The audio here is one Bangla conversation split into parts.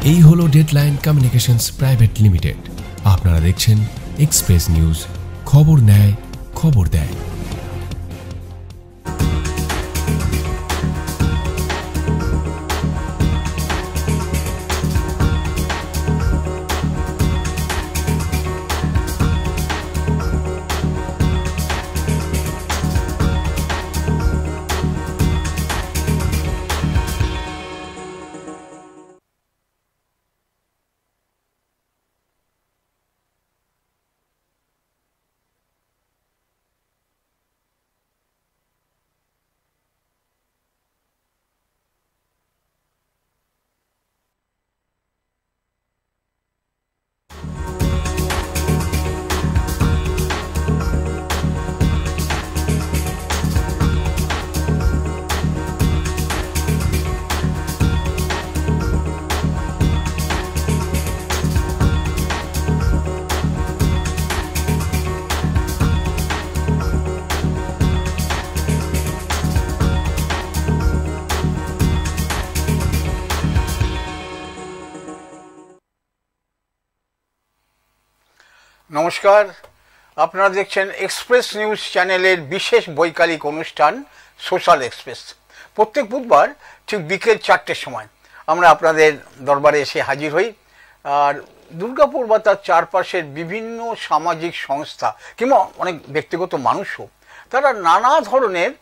এই হলো ডেডলাইন কমিউনিকেশনস প্রাইভেট লিমিটেড। আপনারা দেখছেন এক্সপ্রেস নিউজ, খবর নেয়, খবর দেয়। নমস্কার, আপনারা দেখছেন এক্সপ্রেস নিউজ চ্যানেলের বিশেষ বৈকালিক অনুষ্ঠান সোশ্যাল এক্সপ্রেস। প্রত্যেক বুধবার ঠিক বিকেল 4টের সময় আমরা আপনাদের দরবারে এসে হাজির হই। আর দুর্গাপুর বা তার চারপাশের বিভিন্ন সামাজিক সংস্থা কিংবা অনেক ব্যক্তিগত মানুষও তারা নানা ধরনের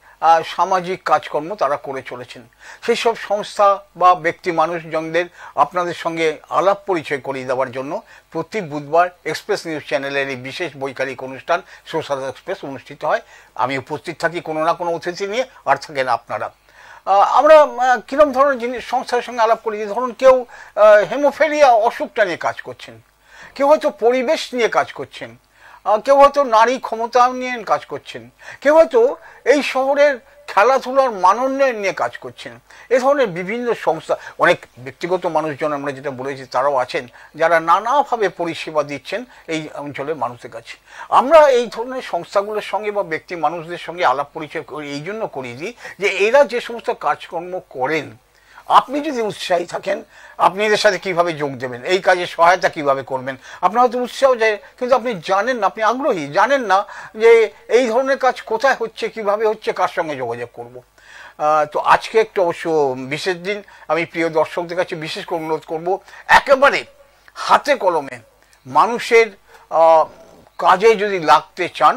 সামাজিক কাজকর্ম তারা করে চলেছেন। সেই সব সংস্থা বা ব্যক্তি মানুষজনদের আপনাদের সঙ্গে আলাপ পরিচয় করিয়ে দেওয়ার জন্য প্রতি বুধবার এক্সপ্রেস নিউজ চ্যানেলের এই বিশেষ বৈকালিক অনুষ্ঠান সোশ্যাল এক্সপ্রেস অনুষ্ঠিত হয়। আমি উপস্থিত থাকি কোনো না কোনো অতিথি নিয়ে, আর থাকেন আপনারা। আমরা কীরকম ধরনের জিনিস সংস্থার সঙ্গে আলাপ করি, ধরুন কেউ হেমোফেলিয়া অসুখটা নিয়ে কাজ করছেন, কেউ হয়তো পরিবেশ নিয়ে কাজ করছেন, কেউ হয়তো নারী ক্ষমতায়ন নিয়ে কাজ করছেন, কেউ হয়তো এই শহরের খেলাধুলার মানোন্নয়ন নিয়ে কাজ করছেন। এ ধরনের বিভিন্ন সংস্থা, অনেক ব্যক্তিগত মানুষজন আমরা যেটা বলেছি তারাও আছেন যারা নানাভাবে পরিষেবা দিচ্ছেন এই অঞ্চলের মানুষের কাছে। আমরা এই ধরনের সংস্থাগুলোর সঙ্গে বা ব্যক্তি মানুষদের সঙ্গে আলাপ পরিচয় এই জন্য করি দিই যে এরা যে সমস্ত কাজকর্ম করেন, আপনি যদি উৎসাহী থাকেন আপনি এদের সাথে কিভাবে যোগ দেবেন, এই কাজে সহায়তা কিভাবে করবেন। আপনার হয়তো উৎসাহ যায় কিন্তু আপনি জানেন না, আপনি আগ্রহী, জানেন না যে এই ধরনের কাজ কোথায় হচ্ছে, কিভাবে হচ্ছে, কার সঙ্গে যোগাযোগ করব। তো আজকে একটু অবশ্য বিশেষ দিন, আমি প্রিয় দর্শকদের কাছে বিশেষ করে অনুরোধ করব একেবারে হাতে কলমে মানুষের কাজে যদি লাগতে চান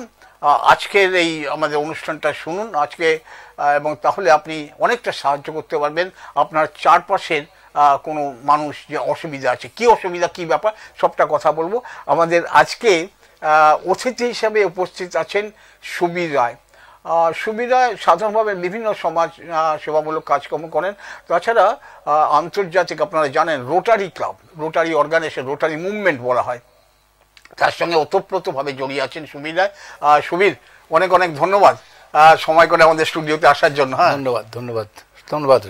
আজকের এই আমাদের অনুষ্ঠানটা শুনুন আজকে, এবং তাহলে আপনি অনেকটা সাহায্য করতে পারবেন আপনার চারপাশের কোনো মানুষ যে অসুবিধা আছে, কি অসুবিধা, কি ব্যাপার, সবটা কথা বলবো। আমাদের আজকে অতিথি হিসাবে উপস্থিত আছেন সুবীর রায়। সুবীর রায় সাধারণভাবে বিভিন্ন সমাজ সেবামূলক কাজকর্ম করেন, তাছাড়া আন্তর্জাতিক আপনারা জানেন Rotary club, Rotary organisation, Rotary movement বলা হয়, তার সঙ্গে ওতপ্রোতভাবে জড়িয়ে আছেন সুবীর রায়। সুবীর, অনেক অনেক ধন্যবাদ সময় করে আমাদের স্টুডিওতে আসার জন্য। হ্যাঁ, ধন্যবাদ ধন্যবাদ ধন্যবাদ।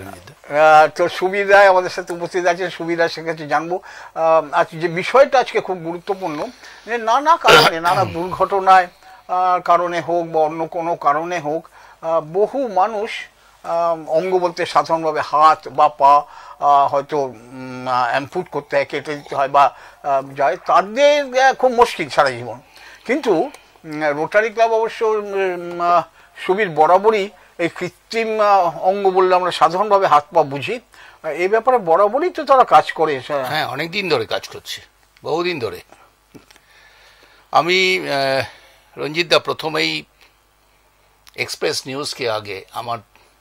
তো সুবীর রায় আমাদের সাথে উপস্থিত আছেন। সুবীর রায় সে কাছে জানবো আজকে যে বিষয়টা আজকে খুব গুরুত্বপূর্ণ, যে নানা কারণে, নানা দুর্ঘটনায় কারণে হোক বা অন্য কোনো কারণে হোক বহু মানুষ, অঙ্গ বলতে সাধারণভাবে হাত বা পা হয়তো অ্যাম্পুট করতে হয়, কেটে দিতে হয় বা যায়, তাদের খুব মুশকিল সারা জীবন। কিন্তু রোটারি ক্লাব অবশ্য সুবীর বরাবরই এই কৃত্রিম অঙ্গ বললে আমরা সাধারণভাবে হাত পা বুঝি, এই ব্যাপারে বরাবরই তো তারা কাজ করে। হ্যাঁ, অনেক দিন ধরে কাজ করছে, বহুদিন ধরে। আমি রঞ্জিত দা প্রথমেই এক্সপ্রেস নিউজকে আগে আমার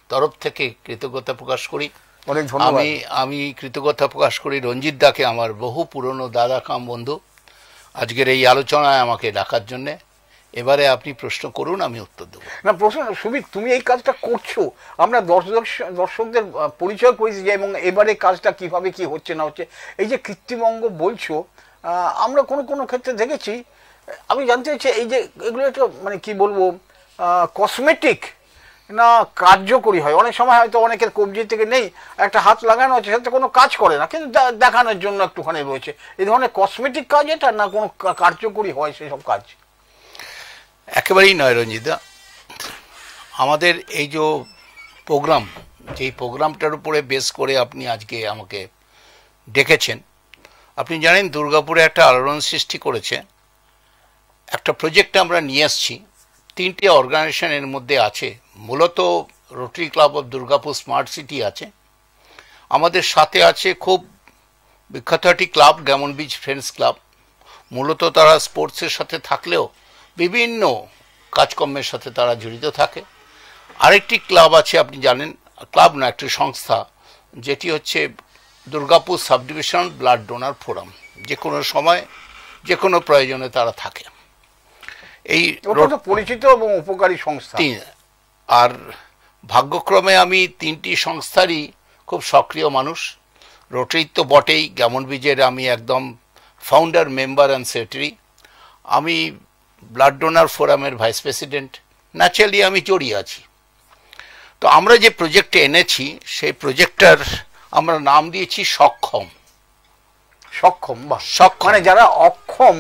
তরফ থেকে কৃতজ্ঞতা প্রকাশ করি। অনেক ধন্যবাদ। আমি কৃতজ্ঞতা প্রকাশ করি রঞ্জিত দাকে, আমার বহু পুরনো দাদা কাম বন্ধু, আজকের এই আলোচনায় আমাকে ডাকার জন্যে। এবারে আপনি প্রশ্ন করুন, আমি উত্তর দেবো। না, প্রশ্ন সুবীর, তুমি এই কাজটা করছো, আমরা দর্শকদের পরিচয় করেছি যে, এবং এবারে কাজটা কিভাবে কি হচ্ছে না হচ্ছে, এই যে কৃত্রিম অঙ্গ বলছো, আমরা কোনো কোনো ক্ষেত্রে দেখেছি। আমি জানতে চাইছি এই যে এগুলো একটা মানে কি বলবো, কসমেটিক না কার্যকরী হয়? অনেক সময় হয়তো অনেকের কবজি থেকে নেই, একটা হাত লাগানো আছে, সেটা কোনো কাজ করে না, কিন্তু দেখানোর জন্য একটুখানি রয়েছে। এই ধরনের কসমেটিক কাজ এটা, না কোনো কার্যকরী হয় সেসব কাজ? একেবারেই নয় রঞ্জিতা। আমাদের এই যে প্রোগ্রাম, যেই প্রোগ্রামটার উপরে বেস করে আপনি আজকে আমাকে ডেকেছেন। আপনি জানেন দুর্গাপুরে একটা আলোড়ন সৃষ্টি করেছে, একটা প্রজেক্ট আমরা নিয়ে আসছি, 3টে অর্গানাইজেশনের মধ্যে আছে। মূলত rotary club of Durgapur smart city আছে, আমাদের সাথে আছে খুব বিখ্যাত একটি club Gammon beach friends club. মূলত তারা স্পোর্টসের সাথে থাকলেও বিভিন্ন কাজকর্মের সাথে তারা জড়িত থাকে। আরেকটি ক্লাব আছে, আপনি জানেন, ক্লাব না, একটি সংস্থা, যেটি হচ্ছে Durgapur subdivision blood donor forum. যে কোনো সময় যে কোনো প্রয়োজনে তারা থাকে। এই পরিচিত এবং উপকারী সংস্থা। আর ভাগ্যক্রমে আমি 3টি সংস্থারই খুব সক্রিয় মানুষ। রোটারি তো বটেই, গ্যামন বিজের আমি একদম ফাউন্ডার, মেম্বার অ্যান্ড সেক্রেটারি। আমি ব্লাড ডোনার ফোরামের ভাইস প্রেসিডেন্ট। ন্যাচারালি আমি জড়িয়ে আছি। তো আমরা যে প্রজেক্টে এনেছি সেই প্রজেক্টটার আমরা নাম দিয়েছি সক্ষম। সক্ষম বা সক্ষম মানে যারা অক্ষম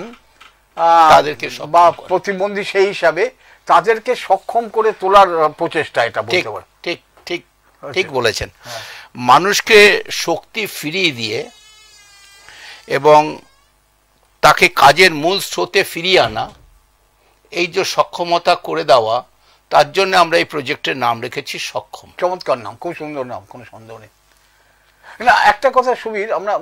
তাদেরকে বা প্রতিবন্ধী সেই হিসাবে তাদেরকে সক্ষম করে তোলার প্রচেষ্টা, এটা বলতে পারে। ঠিক ঠিক ঠিক বলেছেন। মানুষকে শক্তি ফিরিয়ে দিয়ে এবং তাকে কাজের মূল স্রোতে ফিরিয়ে আনা, এই যে সক্ষমতা করে দেওয়া, তার জন্য আমরা এই প্রজেক্টের নাম রেখেছি সক্ষম। চমৎকার নাম, খুব সুন্দর নাম, কোনো সন্দেহ নেই। না, একটা কথা সুবীর, আমরা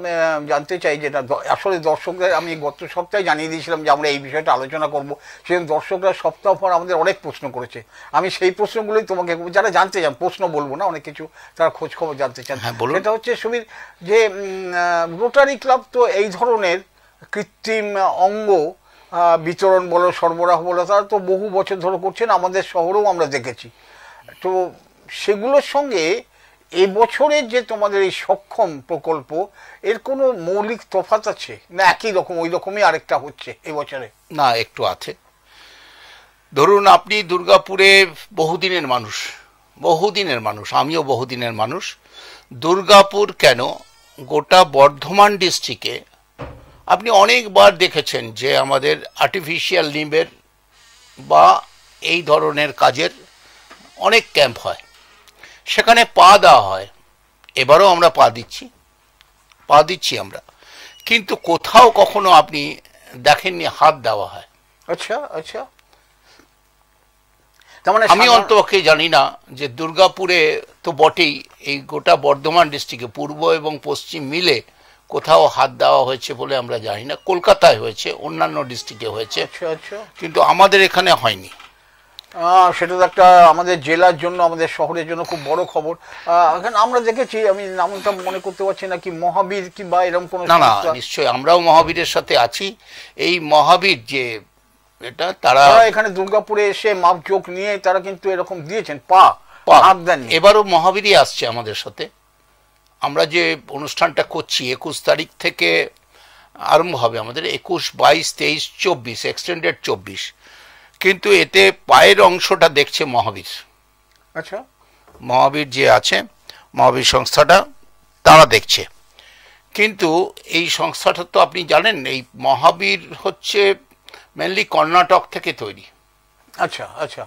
জানতে চাই, যেটা আসলে দর্শকদের আমি গত সপ্তাহে জানিয়ে দিয়েছিলাম যে আমরা এই বিষয়টা আলোচনা করব, সেজন্য দর্শকরা সপ্তাহ পর আমাদের অনেক প্রশ্ন করেছে। আমি সেই প্রশ্নগুলোই তোমাকে, যারা জানতে চান, প্রশ্ন বলবো না, অনেক কিছু তারা খোঁজ খবর জানতে চান। সেটা হচ্ছে সুবীর, যে রোটারি ক্লাব তো এই ধরনের কৃত্রিম অঙ্গ বিতরণ বলো, সরবরাহ বলো, তারা তো বহু বছর ধরে করছেন, আমাদের শহরেও আমরা দেখেছি। তো সেগুলোর সঙ্গে এবছরের যে তোমাদের এই সক্ষম প্রকল্প, এর কোনো মৌলিক তফাৎ আছে না একই রকম, ওই রকমই আরেকটা হচ্ছে এবছরে? না, একটু আছে। ধরুন আপনি দুর্গাপুরে বহুদিনের মানুষ, আমিও বহুদিনের মানুষ। দুর্গাপুর কেন, গোটা বর্ধমান ডিস্ট্রিক্টে আপনি অনেকবার দেখেছেন যে আমাদের আর্টিফিশিয়াল লিম্বের বা এই ধরনের কাজের অনেক ক্যাম্প হয়, সেখানে পা দেওয়া হয়। এবারও আমরা পা দিচ্ছি আমরা, কিন্তু কোথাও কখনো আপনি দেখেননি হাত দেওয়া হয়। আচ্ছা আচ্ছা, তার মানে আমি অন্তপক্ষে জানি না যে দুর্গাপুরে তো বটেই, এই গোটা বর্ধমান ডিস্ট্রিক্টে পূর্ব এবং পশ্চিম মিলে কোথাও হাত দেওয়া হয়েছে বলে আমরা জানি না। কলকাতায় হয়েছে, অন্যান্য ডিস্ট্রিক্টে হয়েছে, কিন্তু আমাদের এখানে হয়নি। সেটা তো একটা আমাদের জেলার জন্য, আমাদের শহরের জন্য খুব বড় খবর। এখানে আমরা দেখেছি, আমি নামটা মনে করতে পারছি না, কি মহাবীর কিংবা এরকম কোনো? না না, নিশ্চয়ই আমরাও মহাবীরের সাথে আছি। এই মহাবীর যে এটা, তারা এখানে দুর্গাপুরে এসে মাপজোক নিয়ে তারা কিন্তু এরকম দিয়েছেন, পা হাত দেন। এবারও মহাবীরই আসছে আমাদের সাথে। আমরা যে অনুষ্ঠানটা করছি 21 তারিখ থেকে আরম্ভ হবে আমাদের, 21, 22, 23, 24, এক্সটেন্ডেড 24, কিন্তু এতে পায়ের অংশটা দেখছে মহাবীর। আচ্ছা, মহাবীর যে আছে, মহাবীর সংস্থাটা, তারা দেখছে। কিন্তু এই সংস্থাটা তো আপনি জানেন, এই মহাবীর হচ্ছে মেনলি কর্ণাটক থেকে তৈরি। আচ্ছা আচ্ছা,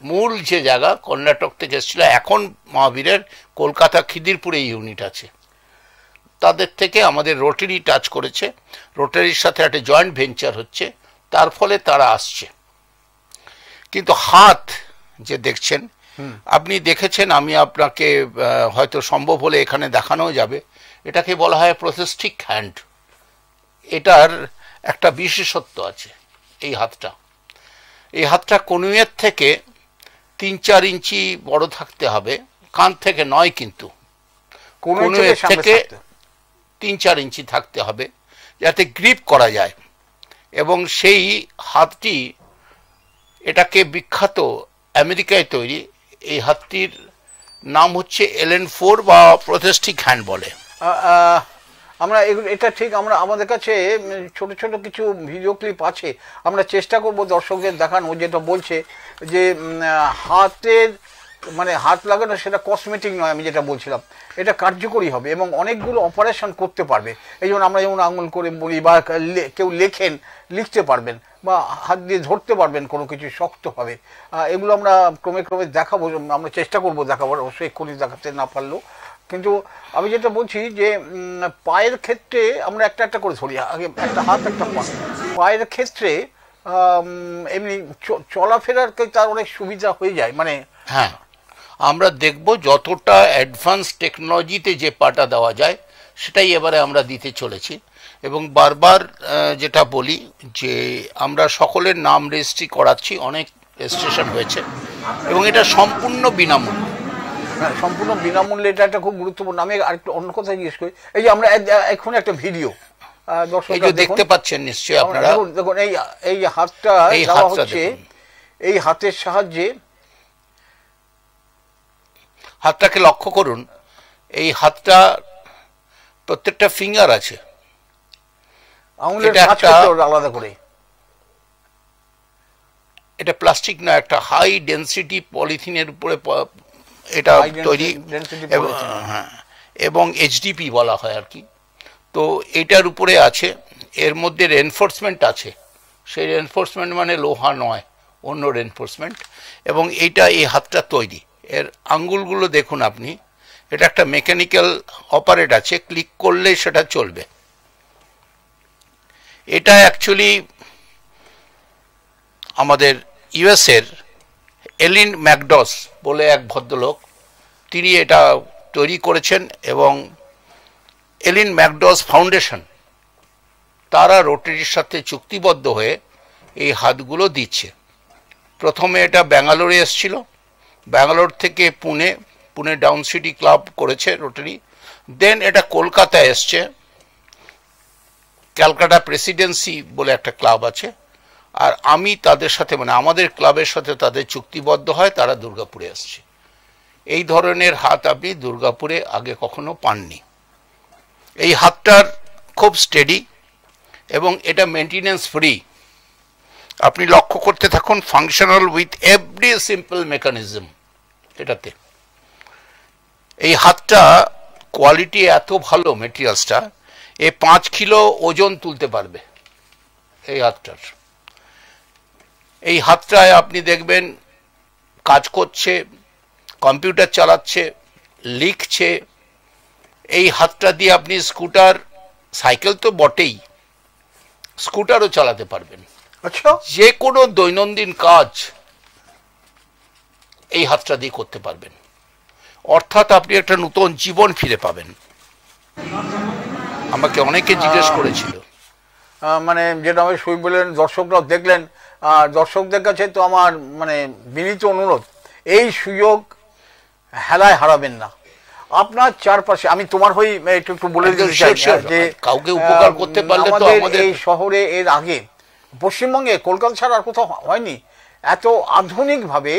মূল যে জায়গা কর্ণাটক থেকে এসেছিল। এখন মহাবীরের কলকাতা খিদিরপুরে ইউনিট আছে। তাদের থেকে আমাদের রোটারি টাচ করেছে, রোটারির সাথে একটা জয়েন্ট ভেঞ্চার হচ্ছে, তার ফলে তারা আসছে। কিন্তু হাত যে দেখছেন, আপনি দেখেছেন, আমি আপনাকে হয়তো সম্ভব হলে এখানে দেখানো যাবে, এটাকে বলা হয় প্রোথেস্টিক হ্যান্ড। এটার একটা বিশেষত্ব আছে। এই হাতটা কনুইয়ের থেকে 3-4 ইঞ্চি বড় থাকতে হবে, কান থেকে নয়, কিন্তু কনুইয়ের থেকে 3-4 ইঞ্চি থাকতে হবে, যাতে গ্রিপ করা যায়। এবং সেই হাতটি, এটাকে বিখ্যাত আমেরিকায় তৈরি, এই হাতটির নাম হচ্ছে LN4 বা প্রোথেস্টিক হ্যান্ড বলে। আমরা এটা ঠিক, আমরা আমাদের কাছে ছোট ছোট কিছু ভিডিও ক্লিপ আছে, আমরা চেষ্টা করব দর্শকদের দেখানো। যেটা বলছে যে হাতের মানে হাত লাগানো সেটা কসমেটিক নয়, আমি যেটা বলছিলাম, এটা কার্যকরী হবে এবং অনেকগুলো অপারেশন করতে পারবে। এই জন্য আমরা যেমন আঙুল করে বলি, বা কেউ লিখতে পারবেন, বা হাত দিয়ে ধরতে পারবেন কোনো কিছু শক্তভাবে। এগুলো আমরা ক্রমে ক্রমে দেখাবো, আমরা চেষ্টা করবো দেখাবার, অবশ্যই এক্ষুনি দেখাতে না পারলেও। কিন্তু আমি যেটা বলছি যে পায়ের ক্ষেত্রে আমরা একটা একটা করে ধরি, আগে একটা হাত একটা পা। পায়ের ক্ষেত্রে এমনি চলাফেরার তার অনেক সুবিধা হয়ে যায়, মানে হ্যাঁ, আমরা দেখব যতটা অ্যাডভান্স টেকনোলজিতে যে পাটা দেওয়া যায় সেটাই এবারে আমরা দিতে চলেছি। এবং বারবার যেটা বলি যে আমরা সকলের নাম রেজিস্ট্রি করাচ্ছি, অনেক রেজিস্ট্রেশন হয়েছে এবং এটা সম্পূর্ণ বিনামূল্যে। হ্যাঁ, সম্পূর্ণ বিনামূল্যে, এটা একটা খুব গুরুত্বপূর্ণ। আমি আরেকটু অন্য কথা জিজ্ঞেস করি, এই যে আমরা এখন একটা ভিডিও এই যে দেখতে পাচ্ছেন নিশ্চয়ই আপনারা, দেখুন এই হাতটা দেওয়া হচ্ছে, এই হাতের সাহায্যে হাতটাকে লক্ষ্য করুন। এই হাতটা প্রত্যেকটা ফিঙ্গার আছে, আঙুলের কাজ করতে হবে আলাদা করে। এটা প্লাস্টিক না, একটা হাই ডেনসিটি পলিথিনের উপরে এটা তৈরি, হ্যাঁ, এবং এইচডিপি বলা হয় আর কি। তো এটার উপরে আছে, এর মধ্যে রেনফোর্সমেন্ট আছে, সেই রেনফোর্সমেন্ট মানে লোহা নয়, অন্য রেনফোর্সমেন্ট। এবং এইটা এই হাতটা তৈরি, এর আঙ্গুলগুলো দেখুন আপনি, এটা একটা মেকানিক্যাল অপারেট আছে, ক্লিক করলে সেটা চলবে। এটা অ্যাকচুয়ালি আমাদের ইউএসের এলিন ম্যাকডস বলে এক ভদ্রলোক, তিনি এটা তৈরি করেছেন এবং এলিন ম্যাকডস ফাউন্ডেশন তারা রোটারির সাথে চুক্তিবদ্ধ হয়ে এই হাতগুলো দিচ্ছে। প্রথমে এটা ব্যাঙ্গালোরে এসেছিল, ব্যাঙ্গালোর থেকে পুনে ডাউন সিটি ক্লাব করেছে রোটারি, দেন এটা কলকাতায় এসছে, ক্যালকাটা প্রেসিডেন্সি বলে একটা ক্লাব আছে, আর আমি তাদের সাথে মানে আমাদের ক্লাবের সাথে তাদের চুক্তিবদ্ধ হয়, তারা দুর্গাপুরে আসছে। এই ধরনের হাত আপনি দুর্গাপুরে আগে কখনো পাননি। এই হাতটার খুব স্টেডি এবং এটা মেনটেনেন্স ফ্রি। আপনি লক্ষ্য করতে থাকুন, functional with every simple mechanism. এটাতে এই হাতটা কোয়ালিটি এত ভালো, মেটেরিয়ালসটা, এ 5 কিলো ওজন তুলতে পারবে এই হাতটার। এই হাতটায় আপনি দেখবেন কাজ করছে, কম্পিউটার চালাচ্ছে, লিখছে। এই হাতটা দিয়ে আপনি স্কুটার, সাইকেল তো বটেই, স্কুটারও চালাতে পারবেন। আচ্ছা, যে কোনো দৈনন্দিন কাজ এই হাতটা দিয়ে করতে পারবেন, অর্থাৎ আপনি একটা নতুন জীবন ফিরে পাবেন। আমাকে অনেকে জিজ্ঞেস করেছিল, মানে যেটা আমি শুই বললেন, দর্শকরাও দেখলেন, আর দর্শকদের কাছে তো আমার মানে বিনীত অনুরোধ, এই সুযোগ হেলায় হারাবেন না। আপনার চারপাশে, আমি তোমার হয়ে একটু বলে দিতে চাই যে কাউকে উপকার করতে পারলে তো আমাদের এই শহরে এর আগে পশ্চিমবঙ্গে কলকাতা ছাড়া আর কোথাও হয়নি এত আধুনিকভাবে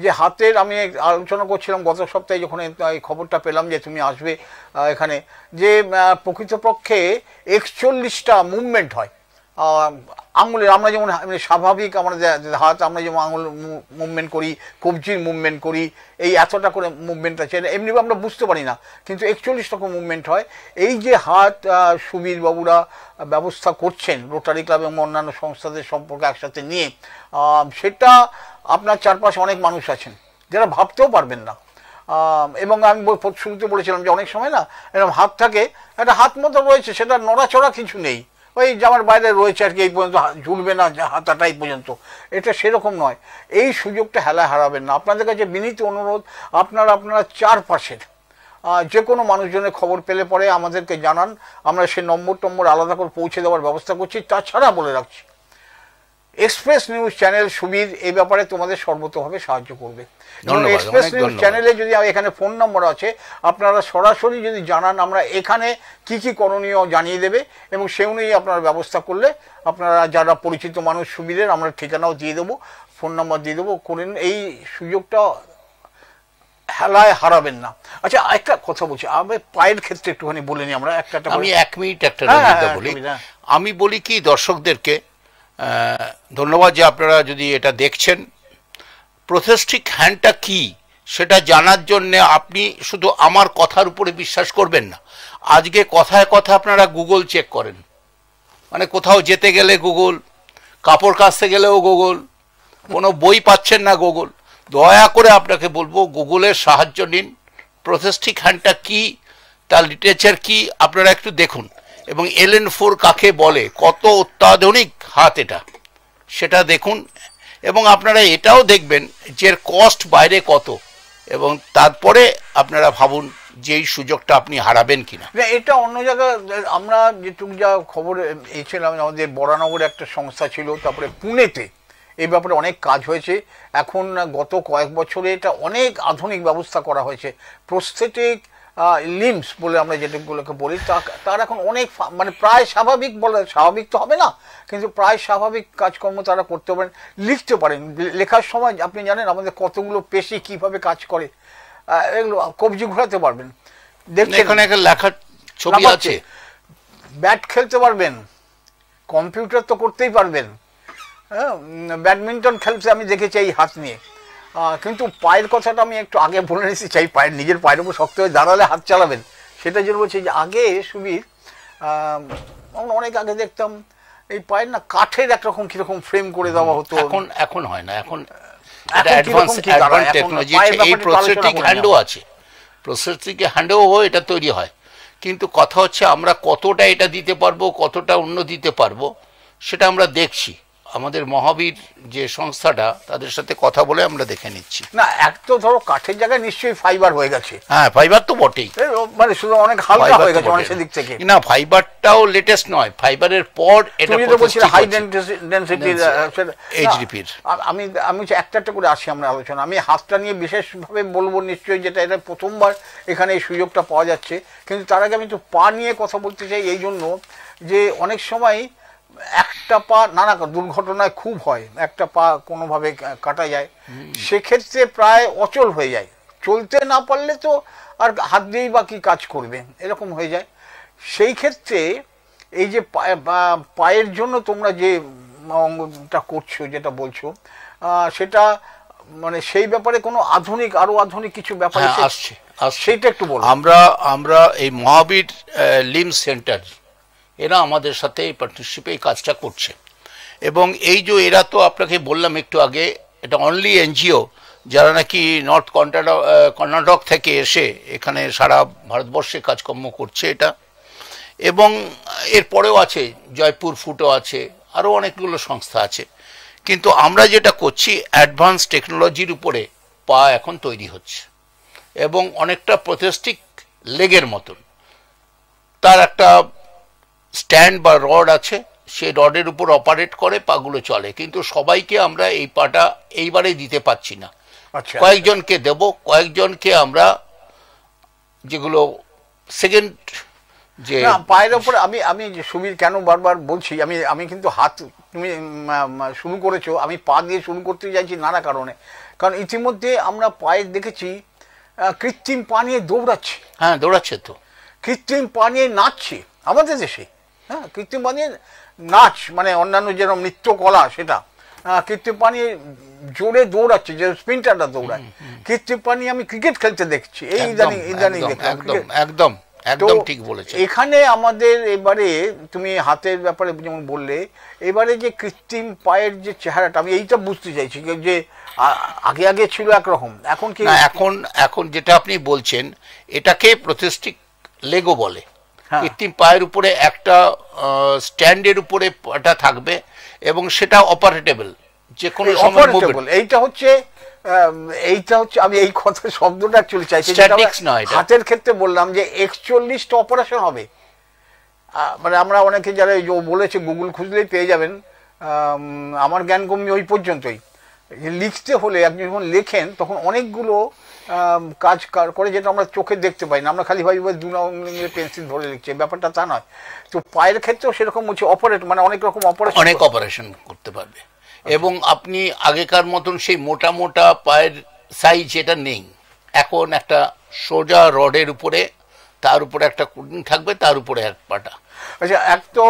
যে হাতের। আমি আলোচনা করছিলাম গত সপ্তাহে যখন এই খবরটা পেলাম যে তুমি আসবে এখানে, যে প্রকৃতপক্ষে 41টা মুভমেন্ট হয় আঙুলের। আমরা যেমন স্বাভাবিক আমাদের হাত, আমরা যেমন আঙুল মুভমেন্ট করি, কবজির মুভমেন্ট করি, এই এতটা করে মুভমেন্ট আছে, এমনি আমরা বুঝতে পারি না, কিন্তু 41 রকম মুভমেন্ট হয়। এই যে হাত সুবীর বাবুরা ব্যবস্থা করছেন রোটারি ক্লাব এবং অন্যান্য সংস্থাদের সম্পর্কে একসাথে নিয়ে, সেটা আপনার চারপাশে অনেক মানুষ আছেন যারা ভাবতেও পারবেন না। এবং আমি শুরুতে বলেছিলাম যে অনেক সময় না এরকম হাত থাকে, একটা হাত মতো রয়েছে, সেটা নড়াচড়া কিছু নেই, ওই জামার বাইরে রয়েছে আর কি, এই পর্যন্ত ঝুলবে না হাতাটাই পর্যন্ত। এটা সেরকম নয়, এই সুযোগটা হেলায় হারাবেন না। আপনাদের কাছে বিনীত অনুরোধ, আপনারা চারপাশের যে কোনো মানুষজনের খবর পেলে পরে আমাদেরকে জানান, আমরা সে নম্বর আলাদা করে পৌঁছে দেওয়ার ব্যবস্থা করছি। তাছাড়া বলে রাখছি, এক্সপ্রেস নিউজ চ্যানেল সুবীর এই ব্যাপারে তোমাদের সর্বতভাবে সাহায্য করবে। এক্সপ্রেস নিউজ চ্যানেলে যদি এখানে ফোন নম্বর আছে, আপনারা সরাসরি যদি জানান, আমরা এখানে কি কি করণীয় জানিয়ে দেবে এবং সে অনুযায়ী আপনারা ব্যবস্থা করলে, আপনারা যারা পরিচিত মানুষ সুবীরের, আমরা ঠিকানাও দিয়ে দেবো, ফোন নম্বর দিয়ে দেবো, করেন। এই সুযোগটা হেলায় হারাবেন না। আচ্ছা, একটা কথা বলছি, আমি পায়ের ক্ষেত্রে একটুখানি বলে নিই আমরা একটা। আমি 1 মিনিট একটা বলি। আমি বলি কি দর্শকদেরকে ধন্যবাদ যে আপনারা যদি এটা দেখছেন। প্রোথেস্টিক হ্যান্ডটা কি সেটা জানার জন্য আপনি শুধু আমার কথার উপরে বিশ্বাস করবেন না। আজকে কথায় কথা আপনারা গুগল চেক করেন, মানে কোথাও যেতে গেলে গুগল, কাপড় কাচতে গেলেও গুগল, কোনো বই পাচ্ছেন না গুগল। দয়া করে আপনাকে বলবো গুগলের সাহায্য নিন। প্রোথেস্টিক হ্যান্ডটা কি তার লিটারেচার কি আপনারা একটু দেখুন, এবং LN4 কাকে বলে, কত অত্যাধুনিক হাত এটা, সেটা দেখুন। এবং আপনারা এটাও দেখবেন যে এর কস্ট বাইরে কত, এবং তারপরে আপনারা ভাবুন যে এই সুযোগটা আপনি হারাবেন কিনা। এটা অন্য জায়গায় আমরা যেটুকু যা খবর এসেছিলাম, আমাদের বরানগরে একটা সংস্থা ছিল, তারপরে পুনেতে এই ব্যাপারে অনেক কাজ হয়েছে। এখন গত কয়েক বছরে এটা অনেক আধুনিক ব্যবস্থা করা হয়েছে। প্রস্থেটিক লিমস বলে আমরা যেটাগুলোকে বলি, তার এখন অনেক মানে প্রায় স্বাভাবিক, বলে স্বাভাবিক তো হবে না, কিন্তু প্রায় স্বাভাবিক কাজকর্ম তারা করতে পারেন, লিখতে পারেন। লেখার সময় আপনি জানেন আমাদের কতগুলো পেশি কিভাবে কাজ করে, এগুলো কবজি ঘোরাতে পারবেন। দেখছেন এখানে লেখার ছবি আছে, ব্যাট খেলতে পারবেন, কম্পিউটার তো করতেই পারবেন, হ্যাঁ, ব্যাডমিন্টন খেলতে আমি দেখেছি এই হাত নিয়ে। কিন্তু পায়ের কথাটা আমি একটু আগে বলে নিতে চাই, পায়ের নিজের পায়ের উপর শক্ত হয়ে দাঁড়ালে হাত চালাবেন, সেটা জন্য বলছি যে আগে সুবীর আমরা অনেক আগে দেখতাম এই পায়ের না কাঠের একরকম কিরকম ফ্রেম করে দেওয়া হতো। এখন হয় না, এখন অ্যাডভান্স টেকনোলজি, এই প্রসেসিং হ্যান্ডও আছে, প্রসেসিং হ্যান্ডও এটা তৈরি হয়। কিন্তু কথা হচ্ছে আমরা কতটা এটা দিতে পারবো, কতটা অন্য দিতে পারবো, সেটা আমরা দেখছি। আমাদের মহাবীর যে সংস্থাটা, তাদের সাথে কথা বলে আমরা দেখে নিচ্ছি। না, এক তো ধরো কাঠের জায়গায় নিশ্চয়ই ফাইবার হয়ে গেছে। হ্যাঁ, ফাইবার তো বটেই, মানে শুধু অনেক হালকা হয়ে গেছে অনেক দিক থেকে। না, ফাইবারটাও লেটেস্ট নয়, ফাইবারের পর এটা হাই ডেনসিটির এইচডিপির। আমি একটা করে আসি আমরা আলোচনা। আমি হাতটা নিয়ে বিশেষভাবে বলবো নিশ্চয়ই, যেটা এটা প্রথমবার এখানে এই সুযোগটা পাওয়া যাচ্ছে। কিন্তু তার আগে আমি একটু পা নিয়ে কথা বলতে চাই, এই জন্য যে অনেক সময় একটা পা নানা দুর্ঘটনায় খুব হয়, একটা পা কোনোভাবে কাটা যায়, সেক্ষেত্রে প্রায় অচল হয়ে যায়, চলতে না পারলে তো আর হাত দিয়েই বা কি কাজ করবে, এরকম হয়ে যায়। সেই ক্ষেত্রে এই যে পায়ের জন্য তোমরা যে অঙ্গটা করছো, যেটা বলছো, সেটা মানে সেই ব্যাপারে কোনো আরো আধুনিক কিছু ব্যাপার আসছে, সেইটা একটু বলো। আমরা এই মহাবীর লিম সেন্টার, এরা আমাদের সাথে এই পার্টনারশিপে এই কাজটা করছে। এবং এই যে এরা তো আপনাকে বললাম একটু আগে, এটা অনলি এনজিও যারা নাকি নর্থ কর্ণাটক থেকে এসে এখানে সারা ভারতবর্ষে কাজকর্ম করছে এটা। এবং এরপরেও আছে জয়পুর ফুটও আছে, আরও অনেকগুলো সংস্থা আছে। কিন্তু আমরা যেটা করছি অ্যাডভান্স টেকনোলজির উপরে পা এখন তৈরি হচ্ছে, এবং অনেকটা প্রোথেস্টিক লেগের মতন। তার একটা স্ট্যান্ড বা রড আছে, সেই রডের উপর অপারেট করে পাগুলো চলে। কিন্তু সবাইকে আমরা এই পাটা এইবারে দিতে পারছি না, কয়েকজনকে দেব, কয়েকজনকে আমরা যেগুলো সেকেন্ড যে পায়ের ওপরে আমি সুবীর কেন বারবার বলছি, আমি কিন্তু হাত তুমি শুরু করেছো, আমি পা দিয়ে শুরু করতে চাইছি নানা কারণে। কারণ ইতিমধ্যে আমরা পায়ে দেখেছি কৃত্রিম পা নিয়ে দৌড়াচ্ছে। হ্যাঁ, দৌড়াচ্ছে তো, কৃত্রিম পা নিয়ে নাচছে আমাদের দেশে। হ্যাঁ, কৃত্রিম পা নিয়ে নাচ, মানে অন্যান্য যেরকম নৃত্যকলা, সেটা কৃত্রিম পা নিয়ে জোরে দৌড়াচ্ছে, যে স্প্রিন্টাররা দৌড়ায়। কৃত্রিম পা নিয়ে আমি ক্রিকেট খেলতে দেখছি এই ইদানিং দেখলাম। একদম একদম ঠিক বলেছে। এখানে আমাদের এবারে তুমি হাতের ব্যাপারে যেমন বললে, এবারে যে কৃত্রিম পায়ের যে চেহারাটা, আমি এইটা বুঝতে চাইছি যে আগে ছিল একরকম, এখন কি? এখন যেটা আপনি বলছেন এটাকে প্রোথেস্টিক লেগো বলে। কৃত্রিম পায়ের উপরে একটা স্ট্যান্ডের উপরে এটা থাকবে, এবং সেটা অপারেটেবল, যে কোনো সময় মুভমেন্ট। এইটা হচ্ছে আমি এই কথা শব্দটা অ্যাকচুয়ালি চাইছি। হাতের ক্ষেত্রে বললাম যে 41টা অপারেশন হবে। মানে আমরা অনেকে যারা বলেছে, গুগল খুঁজলেই পেয়ে যাবেন, আমার জ্ঞানগম্য ওই পর্যন্তই। লিখতে হলে আপনি যখন লেখেন তখন অনেকগুলো কাজ করে, যেটা আমরা চোখে দেখতে পাই না। আমরা খালি ভাই দু আঙুলে পেন্সিল ধরে লিখছে, ব্যাপারটা তা নয়। তো পায়ের ক্ষেত্রেও সেরকম হচ্ছে, মানে অনেক রকম অপারেশন করতে পারবে। এবং আপনি আগেকার মতন সেই মোটা মোটা পায়ের সাইজ এটা নেই, এখন একটা সোজা রডের উপরে, তার উপরে একটা কুটিং থাকবে, তার উপরে এক পাটা। আচ্ছা, এক তো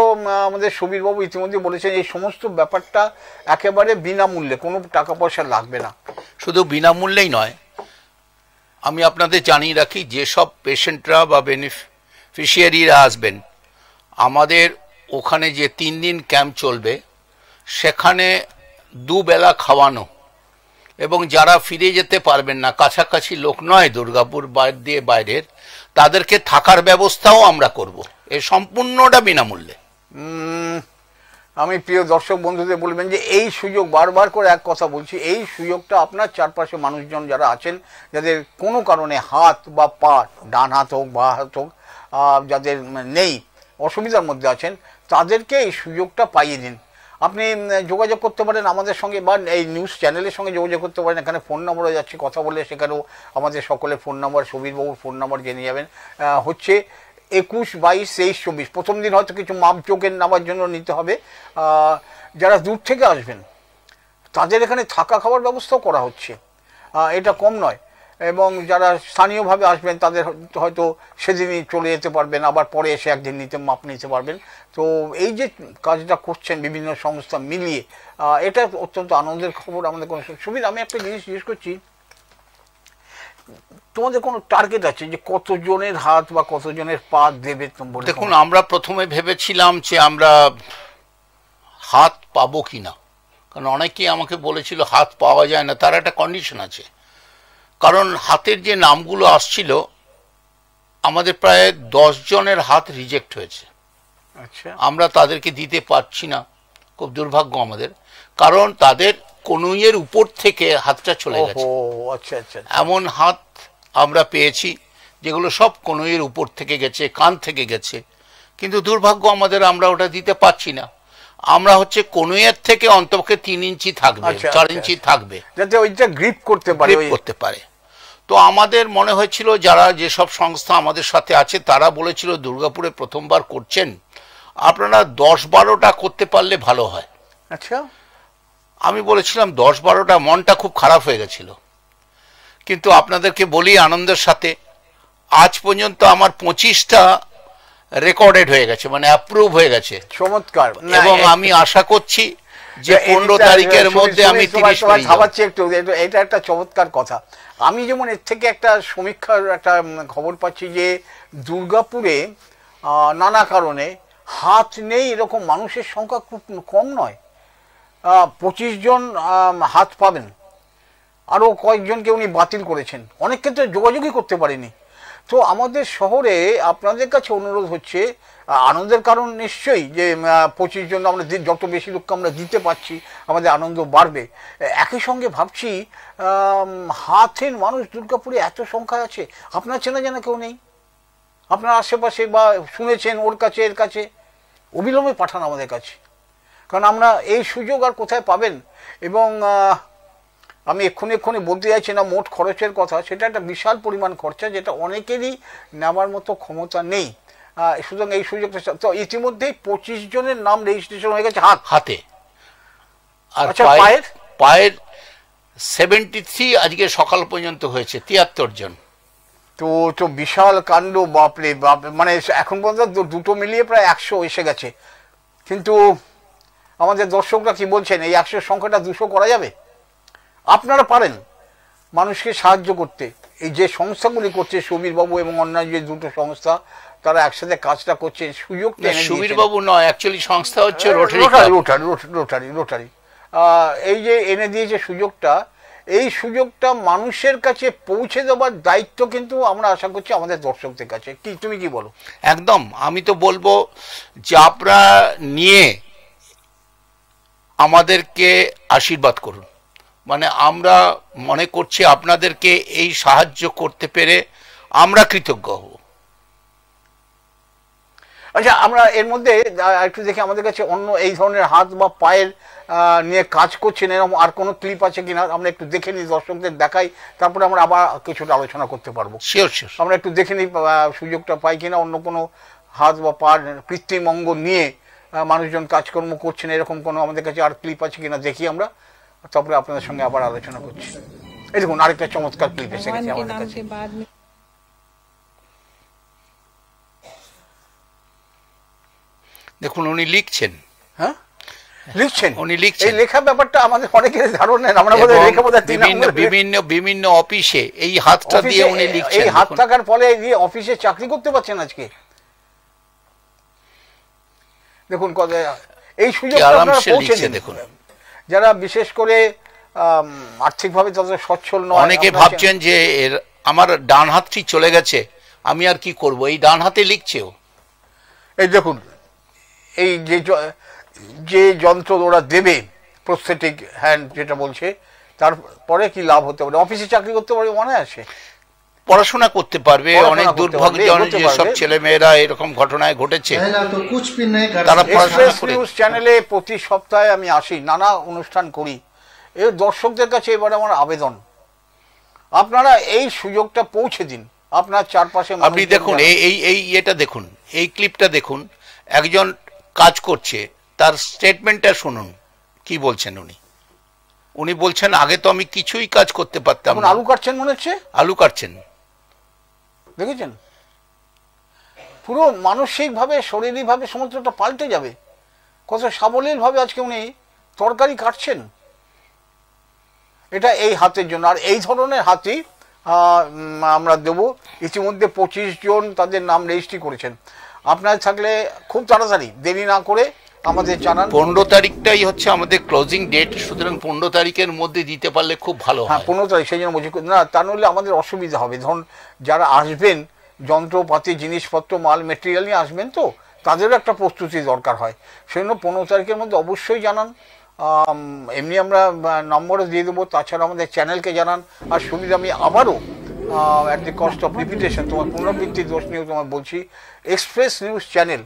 আমাদের সুবীরবাবু ইতিমধ্যে বলেছেন এই সমস্ত ব্যাপারটা একেবারে বিনামূল্যে, কোনো টাকা পয়সা লাগবে না। শুধু বিনামূল্যেই নয়, আমি আপনাদের জানিয়ে রাখি, যেসব পেশেন্টরা বা বেনিফিশিয়ারিরা আসবেন, আমাদের ওখানে যে 3 দিন ক্যাম্প চলবে, সেখানে দুবেলা খাওয়ানো। এবং যারা ফিরে যেতে পারবেন না, কাছাকাছি লোক নয়, দুর্গাপুর দিয়ে বাইরের, তাদেরকে থাকার ব্যবস্থাও আমরা করব, এ সম্পূর্ণটা বিনামূল্যে। আমি প্রিয় দর্শক বন্ধুদের বলবেন যে এই সুযোগ, বারবার করে এক কথা বলছি, এই সুযোগটা আপনার চারপাশে মানুষজন যারা আছেন, যাদের কোনো কারণে হাত বা পা, ডান হাত হোক বা হাত হোক, যাদের নেই, অসুবিধার মধ্যে আছেন, তাদেরকে এই সুযোগটা পাইয়ে দিন। আপনি যোগাযোগ করতে পারেন আমাদের সঙ্গে, বা এই নিউজ চ্যানেলের সঙ্গে যোগাযোগ করতে পারেন। এখানে ফোন নম্বরও যাচ্ছে, কথা বলে সেখানেও আমাদের সকলের ফোন নম্বর, সুবীরবাবুর ফোন নম্বর জেনে যাবেন। হচ্ছে 21 22 23 24। প্রথম দিন হয়তো কিছু মাপজোকের নেওয়ার জন্য নিতে হবে। যারা দূর থেকে আসবেন তাদের এখানে থাকা খাওয়ার ব্যবস্থাও করা হচ্ছে, এটা কম নয়। এবং যারা স্থানীয়ভাবে আসবেন তাদের হয়তো সেদিনই চলে যেতে পারবেন, আবার পরে এসে একদিন মাপ নিতে পারবেন। তো এই যে কাজটা করছেন বিভিন্ন সংস্থা মিলিয়ে, এটা অত্যন্ত আনন্দের খবর আমাদের। কোনো সুবিধা, আমি একটা জিনিস জিজ্ঞেস করছি, তোমাদের কোনো টার্গেট আছে যে কতজনের হাত বা কতজনের পা দেবে? দেখুন, আমরা প্রথমে ভেবেছিলাম যে আমরা হাত পাবো কিনা, কারণ অনেকেই আমাকে বলেছিল হাত পাওয়া যায় না। তার একটা কন্ডিশন আছে, কারণ হাতের যে নামগুলো আসছিল আমাদের প্রায় 10 জনের হাত রিজেক্ট হয়েছে। আচ্ছা, আমরা তাদেরকে দিতে পারছি না, খুব দুর্ভাগ্য আমাদের, কারণ তাদের কনুইয়ের উপর থেকে হাতটা চলে গেছে। আচ্ছা আচ্ছা, এমন হাত আমরা পেয়েছি যেগুলো সব কনুইয়ের উপর থেকে গেছে, কান থেকে গেছে, কিন্তু দুর্ভাগ্য আমাদের, আমরা ওটা দিতে পারছি না। আমরা হচ্ছে কনুইয়ের থেকে অন্তপক্ষে 3 ইঞ্চি থাকবে, 4 ইঞ্চি থাকবে, যাতে ওইটা গ্রিপ করতে পারে। তো আমাদের মনে হয়েছিল, যারা যেসব সংস্থা আমাদের সাথে আছে তারা বলেছিল দুর্গাপুরে প্রথমবার করছেন, আপনারা 10-12টা করতে পারলে ভালো হয়। আচ্ছা, আমি বলেছিলাম 10-12টা, মনটা খুব খারাপ হয়ে গেছিল। কিন্তু আপনাদেরকে বলি আনন্দের সাথে, আজ পর্যন্ত আমার 25টা রেকর্ডেড হয়ে গেছে, মানে অ্যাপ্রুভ হয়ে গেছে। চমৎকার। এবং আমি আশা করছি যে 15 তারিখের মধ্যে আমি 30 ভাবাচ্ছি একটু, এটা একটা চমৎকার কথা। আমি যেমন এর থেকে একটা সমীক্ষার একটা খবর পাচ্ছি যে দুর্গাপুরে নানা কারণে হাত নেই এরকম মানুষের সংখ্যা খুব কম নয়। 25 জন হাত পাবেন, আরও কয়েকজনকে উনি বাতিল করেছেন, অনেক ক্ষেত্রে যোগাযোগই করতে পারেনি। তো আমাদের শহরে আপনাদের কাছে অনুরোধ হচ্ছে, আনন্দের কারণ নিশ্চয়ই যে 25 জন আমরা যত বেশি লোককে আমরা দিতে পারছি আমাদের আনন্দ বাড়বে। একই সঙ্গে ভাবছি হাতের মানুষ দুর্গাপুরে এত সংখ্যায় আছে, আপনার চেনা জানা কেউ নেই? আপনার আশেপাশে বা শুনেছেন ওর কাছে এর কাছে, অবিলম্বে পাঠান আমাদের কাছে, কারণ আমরা এই সুযোগ আর কোথায় পাবেন। এবং আমি এক্ষুনি বলতে চাইছি না মোট খরচের কথা, সেটা একটা বিশাল পরিমাণ খরচা, যেটা অনেকেরই নেওয়ার মতো ক্ষমতা নেই। সুতরাং এই সুযোগটা, তো ইতিমধ্যেই 25 জনের নাম রেজিস্ট্রেশন হয়ে গেছে হাতে। আর পায়ের 73 আজকে সকাল পর্যন্ত হয়েছে, 73 জন। তো বিশাল কাণ্ড, বাপরে বাপ। মানে এখন পর্যন্ত দুটো মিলিয়ে প্রায় 100 এসে গেছে। কিন্তু আমাদের দর্শকরা কি বলছেন, এই 100 সংখ্যাটা 200 করা যাবে? আপনারা পারেন মানুষকে সাহায্য করতে। এই যে সংস্থাগুলি করছে, সুবীরবাবু এবং অন্যান্য যে দুটো সংস্থা, তারা একসাথে কাজটা করছে। সুযোগটা সুবীরবাবু নয়, অ্যাকচুয়ালি সংস্থা হচ্ছে রোটারি। এই যে এনে দিয়েছে সুযোগটা, এই সুযোগটা মানুষের কাছে পৌঁছে দেওয়ার দায়িত্ব কিন্তু আমরা আশা করছি আমাদের দর্শকদের কাছে। কি তুমি কি বলো? একদম, আমি তো বলবো যে আপনারা নিয়ে আমাদেরকে আশীর্বাদ করুন। মানে আমরা মনে করছি আপনাদেরকে এই সাহায্য করতে পেরে আমরা কৃতজ্ঞ হব। আচ্ছা, আমরা এর মধ্যে একটু দেখি আমাদের কাছে অন্য এই ধরনের হাত বা পায়ের নিয়ে কাজ করছেন এরকম আর কোনো ক্লিপ আছে কিনা, আমরা একটু দেখে নিই, দর্শকদের দেখাই, তারপরে আমরা আবার কিছুটা আলোচনা করতে পারবো। শিওর। আমরা একটু দেখে নিই সুযোগটা পাই কিনা, অন্য কোনো হাত বা পায়ের কৃত্রিম অঙ্গ নিয়ে মানুষজন কাজকর্ম করছেন এরকম কোনো আমাদের কাছে আর ক্লিপ আছে কিনা দেখি আমরা, তারপরে আপনাদের সঙ্গে আবার আলোচনা করছি। এই দেখুন আরেকটা চমৎকার ক্লিপ এসে গেছে আমাদের কাছে। দেখুন উনি লিখছেন। হ্যাঁ, লিখছেন, উনি লিখছেন। এই লেখা ব্যাপারটা আমাদের অনেকের ধারণা, আমরা বিভিন্ন অফিসে এই হাতটা দিয়ে উনি লিখছেন। এই হাত থাকার ফলে অফিসে চাকরি করতে পারছেন আজকে। দেখুন এই সুযোগটা পৌঁছে দেখুন, যারা বিশেষ করে আর্থিকভাবে তাদের সচ্ছল নয়। অনেকে ভাবছেন যে আমার ডান হাতটি চলে গেছে, আমি আর কি করব, এই ডান হাতে লিখছেও। এই দেখুন, এই যে যন্ত্র ওরা দেবে, প্রস্থেটিক হ্যান্ড যেটা বলছে, তারপরে কি লাভ হতে পারে? অফিসে চাকরি করতে পারবে মনে আছে, পড়াশোনা করতে পারবে। অনেক দুর্ভাগ্যজনক যেসব ছেলে মেয়েরা এরকম ঘটনায় ঘটেছে তারা এক্সপ্রেস নিউজ চ্যানেলে প্রতি সপ্তাহে আমি আসি, নানা অনুষ্ঠান করি। এর দর্শকদের কাছে এবারে আমার আবেদন, আপনারা এই সুযোগটা পৌঁছে দিন আপনার চারপাশে। আপনি দেখুন এটা দেখুন, এই ক্লিপটা দেখুন, একজন কাজ করছে, তার স্টেটমেন্টটা শুনুন কি বলছেন উনি বলছেন আগে তো আমি কিছুই কাজ করতে পারতাম না। আলু কাটছেন মনে হচ্ছে, আলু কাটছেন, দেখেছেন? পুরো মানসিক ভাবে, শারীরিক ভাবে সমস্তটা পাল্টে যাবে। কত সাবলীল ভাবে আজকে উনি তরকারি কাটছেন, এটা এই হাতের জন্য। আর এই ধরনের হাতি আমরা দেব। ইতিমধ্যে 25 জন তাদের নাম রেজিস্ট্রি করেছেন। আপনার থাকলে খুব তাড়াতাড়ি, দেরি না করে আমাদের জানান। 15 তারিখটাই হচ্ছে আমাদের ক্লোজিং ডেট, সুতরাং 15 তারিখের মধ্যে দিতে পারলে খুব ভালো হয়। হ্যাঁ, 15 তারিখ, সেই জন্য বলছি না, তা নইলে আমাদের অসুবিধা হবে। ধরুন যারা আসবেন, যন্ত্রপাতি, জিনিসপত্র, মাল মেটেরিয়াল নিয়ে আসবেন, তো তাদেরও একটা প্রস্তুতি দরকার হয়। সেই জন্য 15 তারিখের মধ্যে অবশ্যই জানান। এমনি আমরা নম্বরও দিয়ে দেবো, তাছাড়া আমাদের চ্যানেলকে জানান। আর সুবিধা, আমি আবারও at the cost of repetition, তোমার পুনরাবৃত্তি দোষ নিয়েও তোমার বলছি, এক্সপ্রেস নিউজ চ্যানেল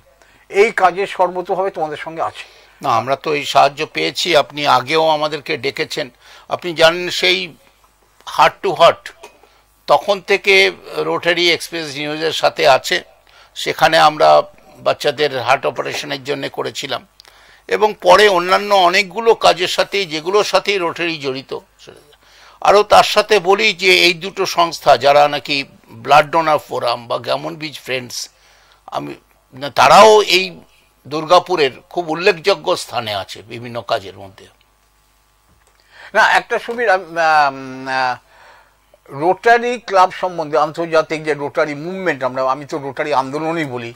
এই কাজে সর্বতোভাবে তোমাদের সঙ্গে আছে। না, আমরা তো এই সাহায্য পেয়েছি, আপনি আগেও আমাদেরকে ডেকেছেন। আপনি জানেন সেই হার্ট টু হার্ট তখন থেকে রোটারি এক্সপ্রেস নিউজের সাথে আছে। সেখানে আমরা বাচ্চাদের হার্ট অপারেশনের জন্য করেছিলাম, এবং পরে অন্যান্য অনেকগুলো কাজের সাথে, যেগুলোর সাথেই রোটারি জড়িত। আরও তার সাথে বলি যে এই দুটো সংস্থা যারা নাকি ব্লাড ডোনার ফোরাম বা গ্যামন বিচ ফ্রেন্ডস, তারাও এই দুর্গাপুরের খুব উল্লেখযোগ্য স্থানে আছে বিভিন্ন কাজের মধ্যে। না, একটা সুবিধা, রোটারি ক্লাব সম্বন্ধে, আন্তর্জাতিক যে রোটারি মুভমেন্ট, আমি তো রোটারি আন্দোলনই বলি,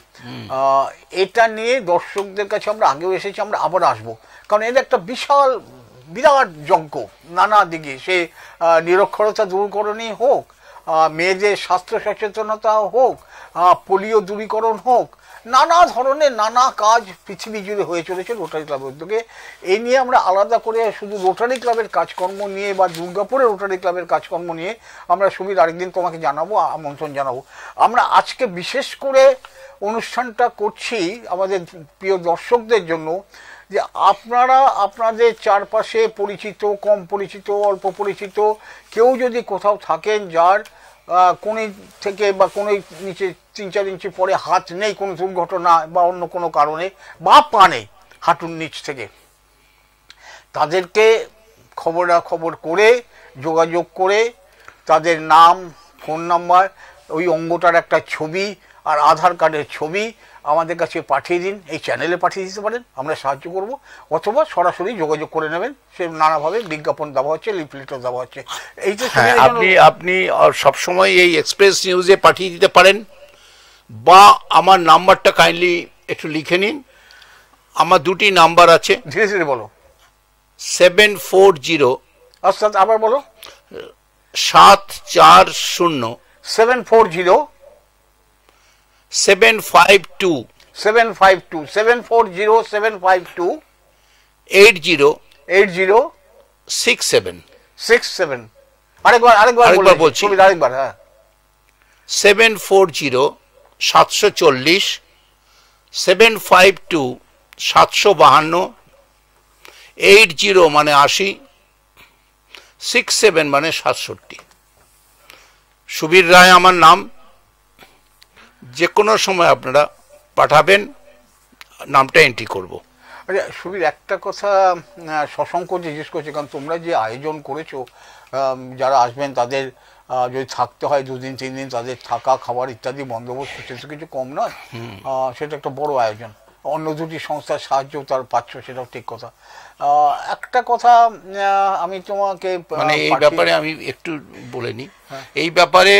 এটা নিয়ে দর্শকদের কাছে আমরা আগেও এসেছি, আমরা আবার আসবো। কারণ এটা একটা বিরাট যজ্ঞ, নানা দিকে, সে নিরক্ষরতা দূরীকরণই হোক, মেয়েদের স্বাস্থ্য সচেতনতা হোক, পোলিও দূরীকরণ হোক, নানা ধরনের নানা কাজ পৃথিবী জুড়ে হয়ে চলেছে রোটারি ক্লাবের উদ্যোগে। এই নিয়ে আমরা আলাদা করে শুধু রোটারি ক্লাবের কাজকর্ম নিয়ে বা দুর্গাপুরের রোটারি ক্লাবের কাজকর্ম নিয়ে আমরা সুবিধা আরেকদিন তোমাকে জানাবো, আমন্ত্রণ জানাবো। আমরা আজকে বিশেষ করে অনুষ্ঠানটা করছি আমাদের প্রিয় দর্শকদের জন্য, যে আপনারা আপনাদের চারপাশে পরিচিত, কম পরিচিত, অল্প পরিচিত কেউ যদি কোথাও থাকেন যার কোণে থেকে বা কোণে নিচে 3-4 ইঞ্চি পরে হাত নেই, কোনো দুর্ঘটনা বা অন্য কোনো কারণে, বা পা নেই হাঁটুর নিচ থেকে, তাদেরকে খবর করে, যোগাযোগ করে, তাদের নাম, ফোন নাম্বার, ওই অঙ্গটার একটা ছবি আর আধার কার্ডের ছবি আমাদের কাছে পাঠিয়ে দিন। এই চ্যানেলে পাঠিয়ে দিতে পারেন, আমরা সাহায্য করব, অথবা সরাসরি যোগাযোগ করে নেবেন। সে নানাভাবে বিজ্ঞাপন দেওয়া হচ্ছে, লিফলেটও দেওয়া হচ্ছে। এই তো আপনি সবসময় এই এক্সপ্রেস নিউজে পাঠিয়ে দিতে পারেন, বা আমার নাম্বারটা কাইন্ডলি একটু লিখে নিন। আমার দুটি নাম্বার আছে। ধীরে ধীরে বলো। 740, আচ্ছা আবার বলো। 740 740 752 752 740 752 80 67। আরেকবার বলছি, আরেকবার। হ্যাঁ, 740 740 752 752 80 মানে 80, 67 মানে 67। সুবীর রায় আমার নাম। যে কোনো সময় আপনারা পাঠাবেন, নামটা এন্ট্রি করব। আচ্ছা সুবীর, একটা কথা সশঙ্ক জিজ্ঞেস করছি, কারণ তোমরা যে আয়োজন করেছো, যারা আসবেন তাদের যদি থাকতে হয় 2 দিন 3 দিন, তাদের থাকা, খাবার ইত্যাদি বন্দোবস্ত, সেটা কিছু কম নয়। সেটা একটা বড় আয়োজন। অন্য দুটি সংস্থার সাহায্য তার পাচ্ছ, সেটাও ঠিক কথা। একটা কথা আমি তোমাকে, মানে এই ব্যাপারে আমি একটু বলে নিই। এই ব্যাপারে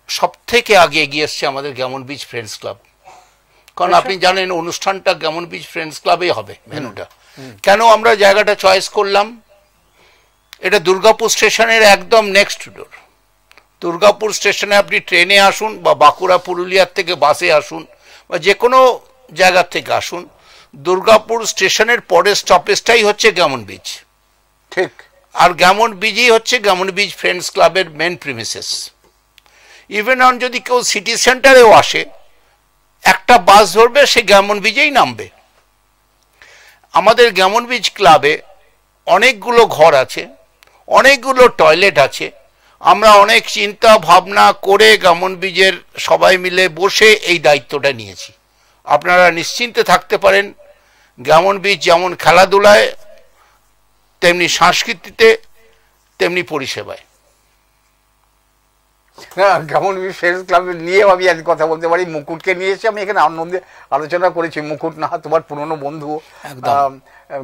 সব থেকে আগে এগিয়ে এসছে আমাদের গ্যামন বিচ ফ্রেন্ডস ক্লাব। কারণ আপনি জানেন অনুষ্ঠানটা গ্যামন বিচ ফ্রেন্ডস ক্লাবেই হবে, ভেন্যুটা। কেন আমরা জায়গাটা চয়েস করলাম? এটা দুর্গাপুর স্টেশনের একদম নেক্সট ডোর। দুর্গাপুর স্টেশনে আপনি ট্রেনে আসুন বা বাঁকুড়া পুরুলিয়ার থেকে বাসে আসুন বা যে কোনো জায়গার থেকে আসুন, দুর্গাপুর স্টেশনের পরের স্টপেজটাই হচ্ছে গ্যামন বিচ। ঠিক। আর গ্যামন বিচই হচ্ছে গ্যামন বিচ ফ্রেন্ডস ক্লাবের মেন প্রিমিসেস। ইভেন অন যদি কেউ সিটি সেন্টারেও আসে, একটা বাস ধরবে, সে গ্যামন বিচেই নামবে। আমাদের গ্যামন বিচ ক্লাবে অনেকগুলো ঘর আছে, অনেকগুলো টয়লেট আছে। আমরা অনেক চিন্তা ভাবনা করে গ্যামন বিচের সবাই মিলে বসে এই দায়িত্বটা নিয়েছি। আপনারা নিশ্চিন্তে থাকতে পারেন, গ্যামন বিচ যেমন খেলাধুলায় তেমনি সংস্কৃতিতে তেমনি পরিষেবায়। গ্যামন বিচ ফ্রেন্ডস ক্লাব নিয়ে আমি আজ কথা বলতে পারি। মুকুটকে নিয়েছি আমি এখানে আনন্দে আলোচনা করেছি। মুকুট না তোমার পুরনো বন্ধু।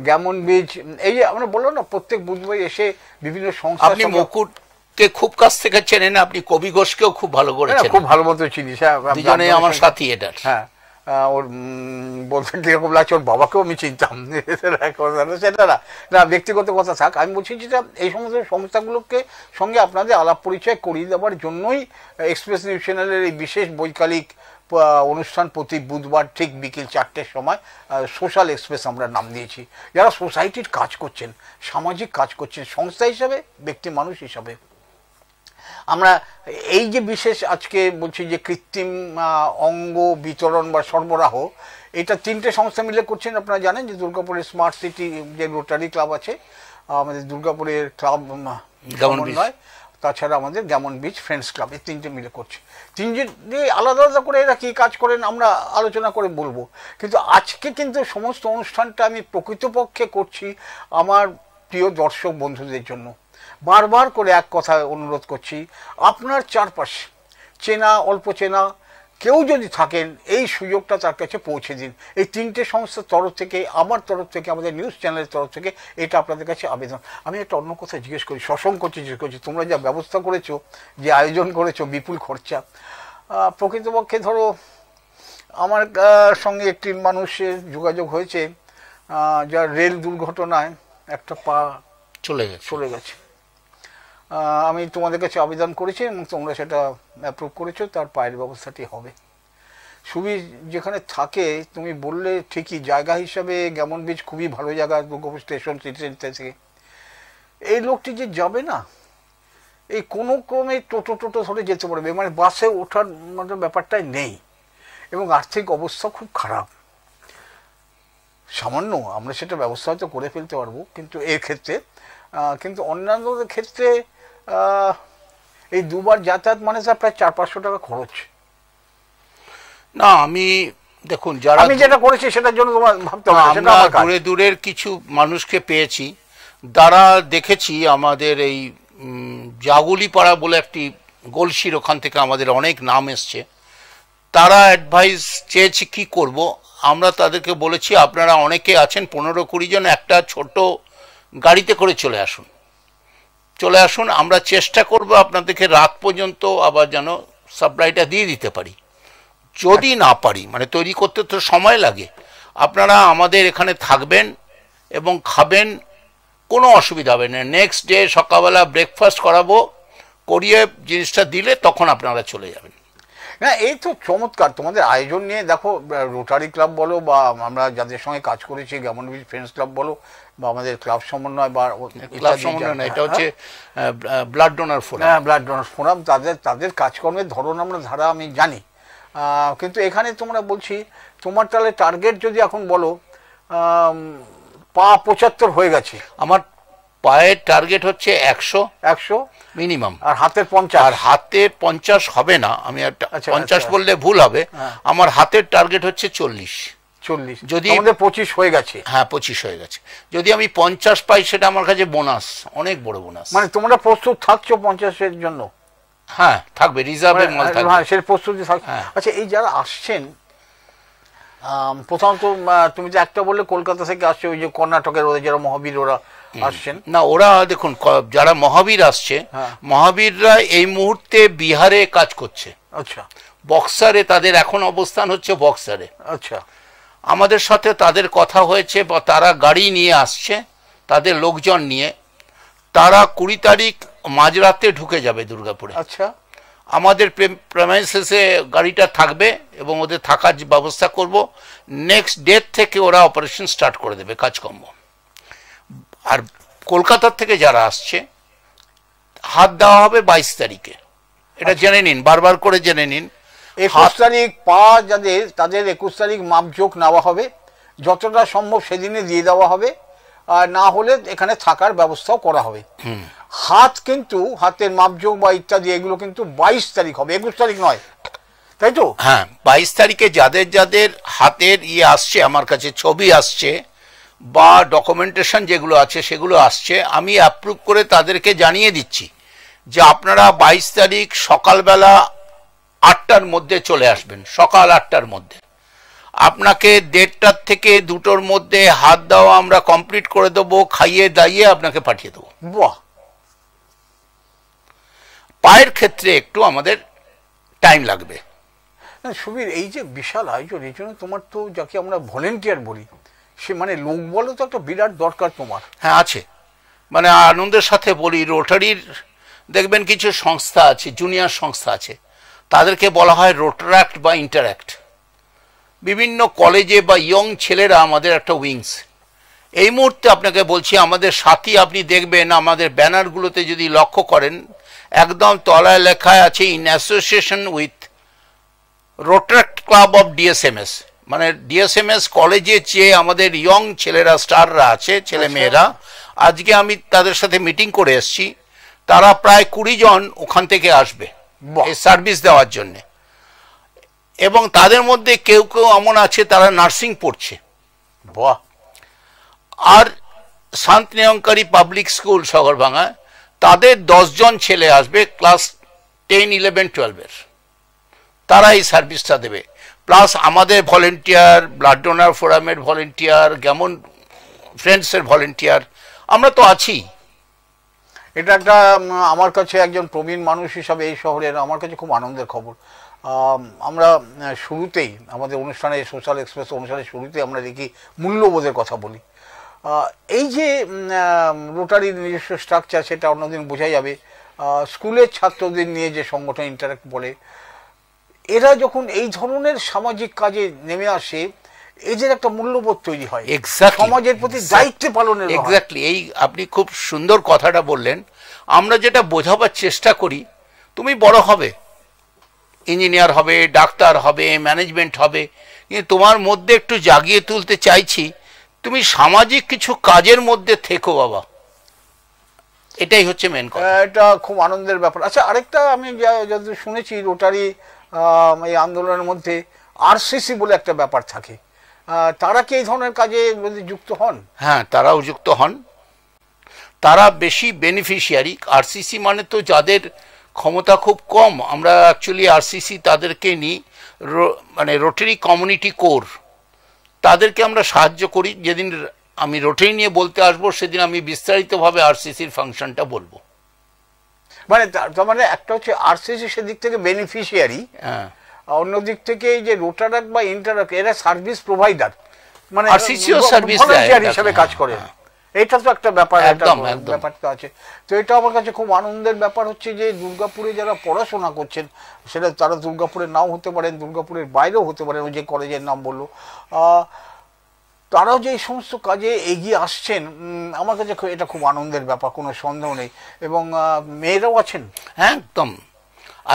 গ্যামন বিচ এই যে আমরা বললো না, প্রত্যেক বুধবার এসে বিভিন্ন সংস্থা। আপনি মুকুটকে খুব কাছ থেকে চেনেন, আপনি কবি ঘোষকেও খুব ভালো করে চেনেন। খুব ভালো মতো চিনি, দুজনে আমার সাথী। এটা হ্যাঁ, ওর বলতে কিরকম লাগছে, ওর বাবাকেও আমি চিনতাম। সেটা না ব্যক্তিগত কথা থাক, আমি বলছি যেটা এই সমস্ত সংস্থাগুলোকে সঙ্গে আপনাদের আলাপ পরিচয় করিয়ে দেওয়ার জন্যই এক্সপ্রেস নিউজ চ্যানেলের এই বিশেষ বৈকালিক অনুষ্ঠান প্রতি বুধবার ঠিক বিকেল 4টের সময় সোশ্যাল এক্সপ্রেস আমরা নাম দিয়েছি। যারা সোসাইটির কাজ করছেন, সামাজিক কাজ করছেন, সংস্থা হিসাবে, ব্যক্তি মানুষ হিসাবে। আমরা এই যে বিশেষ আজকে বলছি যে কৃত্রিম অঙ্গ বিতরণ বা সরবরাহ, এটা 3টে সংস্থা মিলে করছেন। আপনারা জানেন যে দুর্গাপুরের স্মার্ট সিটি যে রোটারি ক্লাব আছে, আমাদের দুর্গাপুরের ক্লাব নয়, তাছাড়া আমাদের গ্যামন বিচ ফ্রেন্ডস ক্লাব, এই 3টে মিলে করছে। 3টে আলাদা আলাদা করে এরা কী কাজ করেন আমরা আলোচনা করে বলবো। কিন্তু আজকে কিন্তু সমস্ত অনুষ্ঠানটা আমি প্রকৃতপক্ষে করছি আমার প্রিয় দর্শক বন্ধুদের জন্য। বারবার করে এক কথা অনুরোধ করছি, আপনার চারপাশে চেনা অল্প চেনা কেউ যদি থাকেন, এই সুযোগটা তার কাছে পৌঁছে দিন। এই 3টে সংস্থার তরফ থেকে, আমার তরফ থেকে, আমাদের নিউজ চ্যানেলের তরফ থেকে এটা আপনাদের কাছে আবেদন। আমি একটা অন্য কথা জিজ্ঞেস করি, শশাঙ্ক জিজ্ঞেস করছি, তোমরা যা ব্যবস্থা করেছো, যে আয়োজন করেছো, বিপুল খরচা, প্রকৃতপক্ষে ধরো আমার সঙ্গে একটি মানুষের যোগাযোগ হয়েছে যার রেল দুর্ঘটনায় একটা পা চলে গেছে। আমি তোমাদের কাছে আবেদন করেছি এবং তোমরা সেটা অ্যাপ্রুভ করেছো, তার পায়ের ব্যবস্থাটি হবে। সুবি যেখানে থাকে, তুমি বললে ঠিকই, জায়গা হিসাবে গ্যামন বিচ খুবই ভালো জায়গা, দুর্গাপুর স্টেশন সিটি সেন্টার থেকে। এই লোকটি যে যাবে না, এই কোনো ক্রমে টোটো ধরে যেতে পারবে, মানে বাসে ওঠার মানে ব্যাপারটাই নেই, এবং আর্থিক অবস্থা খুব খারাপ। সামান্য আমরা সেটা ব্যবস্থা হয়তো করে ফেলতে পারবো, কিন্তু এর ক্ষেত্রে কিন্তু অন্যান্য ক্ষেত্রে এই দুবার যাতায়াত মানে তার প্রায় 400-500 টাকা খরচ। না, আমি দেখুন, যারা আমি যেটা করেছি সেটার জন্য তোমার ভাবতে হবে, আমরা দূরে দূরের কিছু মানুষকে পেয়েছি, যারা দেখেছি আমাদের এই জাগুলিপাড়া বলে একটি গলসির, ওখান থেকে আমাদের অনেক নাম এসছে। তারা অ্যাডভাইস চেয়েছি কি করব। আমরা তাদেরকে বলেছি, আপনারা অনেকে আছেন, 15-20 জন, একটা ছোট গাড়িতে করে চলে আসুন। আমরা চেষ্টা করব আপনাদেরকে রাত পর্যন্ত আবার যেন সাপ্লাইটা দিয়ে দিতে পারি। যদি না পারি, মানে তৈরি করতে তো সময় লাগে, আপনারা আমাদের এখানে থাকবেন এবং খাবেন, কোনো অসুবিধা হবে না। নেক্সট ডে সকালবেলা ব্রেকফাস্ট করিয়ে জিনিসটা দিলে তখন আপনারা চলে যাবেন। না, এই তো চমৎকার তোমাদের আয়োজন নিয়ে। দেখো, রোটারি ক্লাব বলো বা আমরা যাদের সঙ্গে কাজ করেছি, গ্যামন বিচ ফ্রেন্ডস ক্লাব বলো বা আমাদের ক্লাব সমন্বয় বা ক্লাব সমন্বয় না, এটা হচ্ছে ব্লাড ডোনার ফোরাম। হ্যাঁ, ব্লাড ডোনার ফোরাম, তাদের কাজকর্মের ধরন আমরা ধারা আমি জানি। কিন্তু এখানে তোমরা বলছি, তোমার তাহলে টার্গেট যদি এখন বলো, পা 75 হয়ে গেছে। আমার পায়ের টার্গেট হচ্ছে 100 মিনিমাম, আর হাতের 50। আর হাতের 50 হবে না, আমি 50 বললে ভুল হবে। আমার হাতের টার্গেট হচ্ছে 40। যদি আমাদের 25 হয়ে গেছে। হ্যাঁ, 25 হয়ে গেছে। যদি আমি 50 পাই, সেটা আমার কাছে বোনাস, অনেক বড় বোনাস। মানে তোমরা প্রস্তুত থাকছো 50-এর জন্য? হ্যাঁ, থাকবে, রিজার্ভের মাল থাকবে। হ্যাঁ, সেই প্রস্তুতি থাকবে। আচ্ছা, এই যারা আসছেন, প্রথমত তুমি তো একটা বললে কলকাতা থেকে আসছে, ওই যে কর্ণাটকের ওরা যারা মহাবীর, ওরা আসছেন না? ওরা দেখুন, যারা মহাবীর আসছে, মহাবীররা এই মুহূর্তে বিহারে কাজ করছে। আচ্ছা, বক্সারে তাদের এখন অবস্থান হচ্ছে, বক্সারে। আচ্ছা, আমাদের সাথে তাদের কথা হয়েছে, বা তারা গাড়ি নিয়ে আসছে, তাদের লোকজন নিয়ে। তারা 20 তারিখ মাঝরাতে ঢুকে যাবে দুর্গাপুরে। আচ্ছা, আমাদের প্রেমাইসেসে গাড়িটা থাকবে এবং ওদের থাকার ব্যবস্থা করব। নেক্সট ডেট থেকে ওরা অপারেশন স্টার্ট করে দেবে কাজকর্ম। আর কলকাতার থেকে যারা আসছে হাত দেওয়া হবে 22 তারিখে, এটা জেনে নিন, বারবার করে জেনে নিন। 21 তারিখ যাদের তাদের 21 তারিখ মাপজোক নেওয়া হবে, যতটা সম্ভব সেদিনে দিয়ে দেওয়া হবে, আর না হলে এখানে থাকার ব্যবস্থাও করা হবে। হাত কিন্তু হাতের মাপজোক বা ইত্যাদি এগুলো কিন্তু 22 তারিখ হবে, 21 তারিখ নয়, তাই তো? হ্যাঁ, 22 তারিখে যাদের যাদের হাতের আসছে, আমার কাছে ছবি আসছে বা ডকুমেন্টেশন যেগুলো আছে সেগুলো আসছে, আমি অ্যাপ্রুভ করে তাদেরকে জানিয়ে দিচ্ছি যে আপনারা 22 তারিখ সকালবেলা 8টার মধ্যে চলে আসবেন, সকাল 8টার মধ্যে। আপনাকে 1:30 থেকে 2টোর মধ্যে হাত দেওয়া আমরা কমপ্লিট করে দেবো, খাইয়ে দাইয়ে আপনাকে পাঠিয়ে দেবো। বাহ! পায়ের ক্ষেত্রে একটু আমাদের টাইম লাগবে। সুবীর, এই যে বিশাল আয়োজন, এই জন্য তোমার তো যাকে আমরা ভলেন্টিয়ার বলি, সে মানে লোক বলো তো একটা বিরাট দরকার তোমার। হ্যাঁ আছে, মানে আনন্দের সাথে বলি, রোটারির দেখবেন কিছু সংস্থা আছে, জুনিয়র সংস্থা আছে, তাদেরকে বলা হয় রোটারাক্ট বা ইন্টারাক্ট। বিভিন্ন কলেজে বা ইয়ং ছেলেরা আমাদের একটা উইংস। এই মুহূর্তে আপনাকে বলছি, আমাদের সাথী আপনি দেখবেন আমাদের ব্যানারগুলোতে যদি লক্ষ্য করেন, একদম তলায় লেখায় আছে in association with Rotaract club of DSMS. মানে ডিএসএমএস কলেজে যে আমাদের ইয়ং ছেলেরা, স্টাররা আছে, ছেলে মেয়েরা, আজকে আমি তাদের সাথে মিটিং করে এসেছি, তারা প্রায় 20 জন ওখান থেকে আসবে এই সার্ভিস দেওয়ার জন্য। এবং তাদের মধ্যে কেউ কেউ এমন আছে তারা নার্সিং পড়ছে। বাহ! আর শান্ত নিয়ঙ্কারী পাবলিক স্কুল সগরভাঙা, তাদের 10 জন ছেলে আসবে ক্লাস 10, 11, 12-এর, তারা এই সার্ভিসটা দেবে। প্লাস আমাদের ভলেন্টিয়ার, ব্লাড ডোনার ফোরামের ভলেন্টিয়ার, যেমন ফ্রেন্ডসের ভলেন্টিয়ার, আমরা তো আছি। এটা একটা আমার কাছে একজন প্রবীণ মানুষ হিসাবে এই শহরের আমার কাছে খুব আনন্দের খবর। আমরা শুরুতেই আমাদের অনুষ্ঠানে, সোশ্যাল এক্সপ্রেস অনুষ্ঠানের শুরুতেই আমরা দেখি মূল্যবোধের কথা বলি। এই যে রোটারির নিজস্ব স্ট্রাকচার, সেটা অন্যদিন বোঝা যাবে। স্কুলের ছাত্রদের নিয়ে যে সংগঠন ইন্টারাক্ট বলে, এরা যখন এই ধরনের সামাজিক কাজে নেমে আসে, এদের একটা মূল্যবোধ তৈরি হয়, সমাজের প্রতি দায়িত্ব পালনের। এক্স্যাক্টলি, এই আপনি খুব সুন্দর কথাটা বললেন। আমরা যেটা বোঝাবার চেষ্টা করি, তুমি বড় হবে, ইঞ্জিনিয়ার হবে, ডাক্তার হবে, ম্যানেজমেন্ট হবে, কিন্তু তোমার মধ্যে একটু জাগিয়ে তুলতে চাইছি, তুমি সামাজিক কিছু কাজের মধ্যে থেকো বাবা, এটাই হচ্ছে মেন কথা। এটা খুব আনন্দের ব্যাপার। আচ্ছা, আরেকটা আমি যত শুনেছি, রোটারি এই আন্দোলনের মধ্যে আরসিসি বলে একটা ব্যাপার থাকে, তারা কি এই ধরনের কাজে যুক্ত হন? হ্যাঁ, তারাও যুক্ত হন, তারা বেশি বেনিফিশিয়ারি। আরসিসি মানে তো যাদের ক্ষমতা খুব কম, আমরা অ্যাকচুয়ালি আরসিসি তাদেরকে নিই, মানে রোটারি কমিউনিটি কোর, তাদেরকে আমরা সাহায্য করি। যেদিন আমি রোটারি নিয়ে বলতে আসবো, সেদিন আমি বিস্তারিতভাবে আরসিসির ফাংশনটা বলবো। মানে তার মানে একটা হচ্ছে আরসিসি সেদিক থেকে বেনিফিশিয়ারি, হ্যাঁ, অন্য দিক থেকে এই যে রোটারাক্ট বা ইন্টারাক্ট, এরা সার্ভিস প্রোভাইডার, মানে আরসিসিও সার্ভিস হিসেবে কাজ করে। এটা তো একটা ব্যাপার, একদম ব্যাপারটা আছে। তো এটা আমার কাছে খুব আনন্দের ব্যাপার হচ্ছে যে দুর্গাপুরে যারা পড়াশোনা করছেন, সেটা তারা দুর্গাপুরের নাও হতে পারেন, দুর্গাপুরের বাইরেও হতে পারেন, ওই যে কলেজের নাম বললো, তারাও যে এই সমস্ত কাজে এগিয়ে আসছেন, আমার কাছে এটা খুব আনন্দের ব্যাপার, কোনো সন্দেহ নেই। এবং মেয়েরাও আছেন। হ্যাঁ, একদম।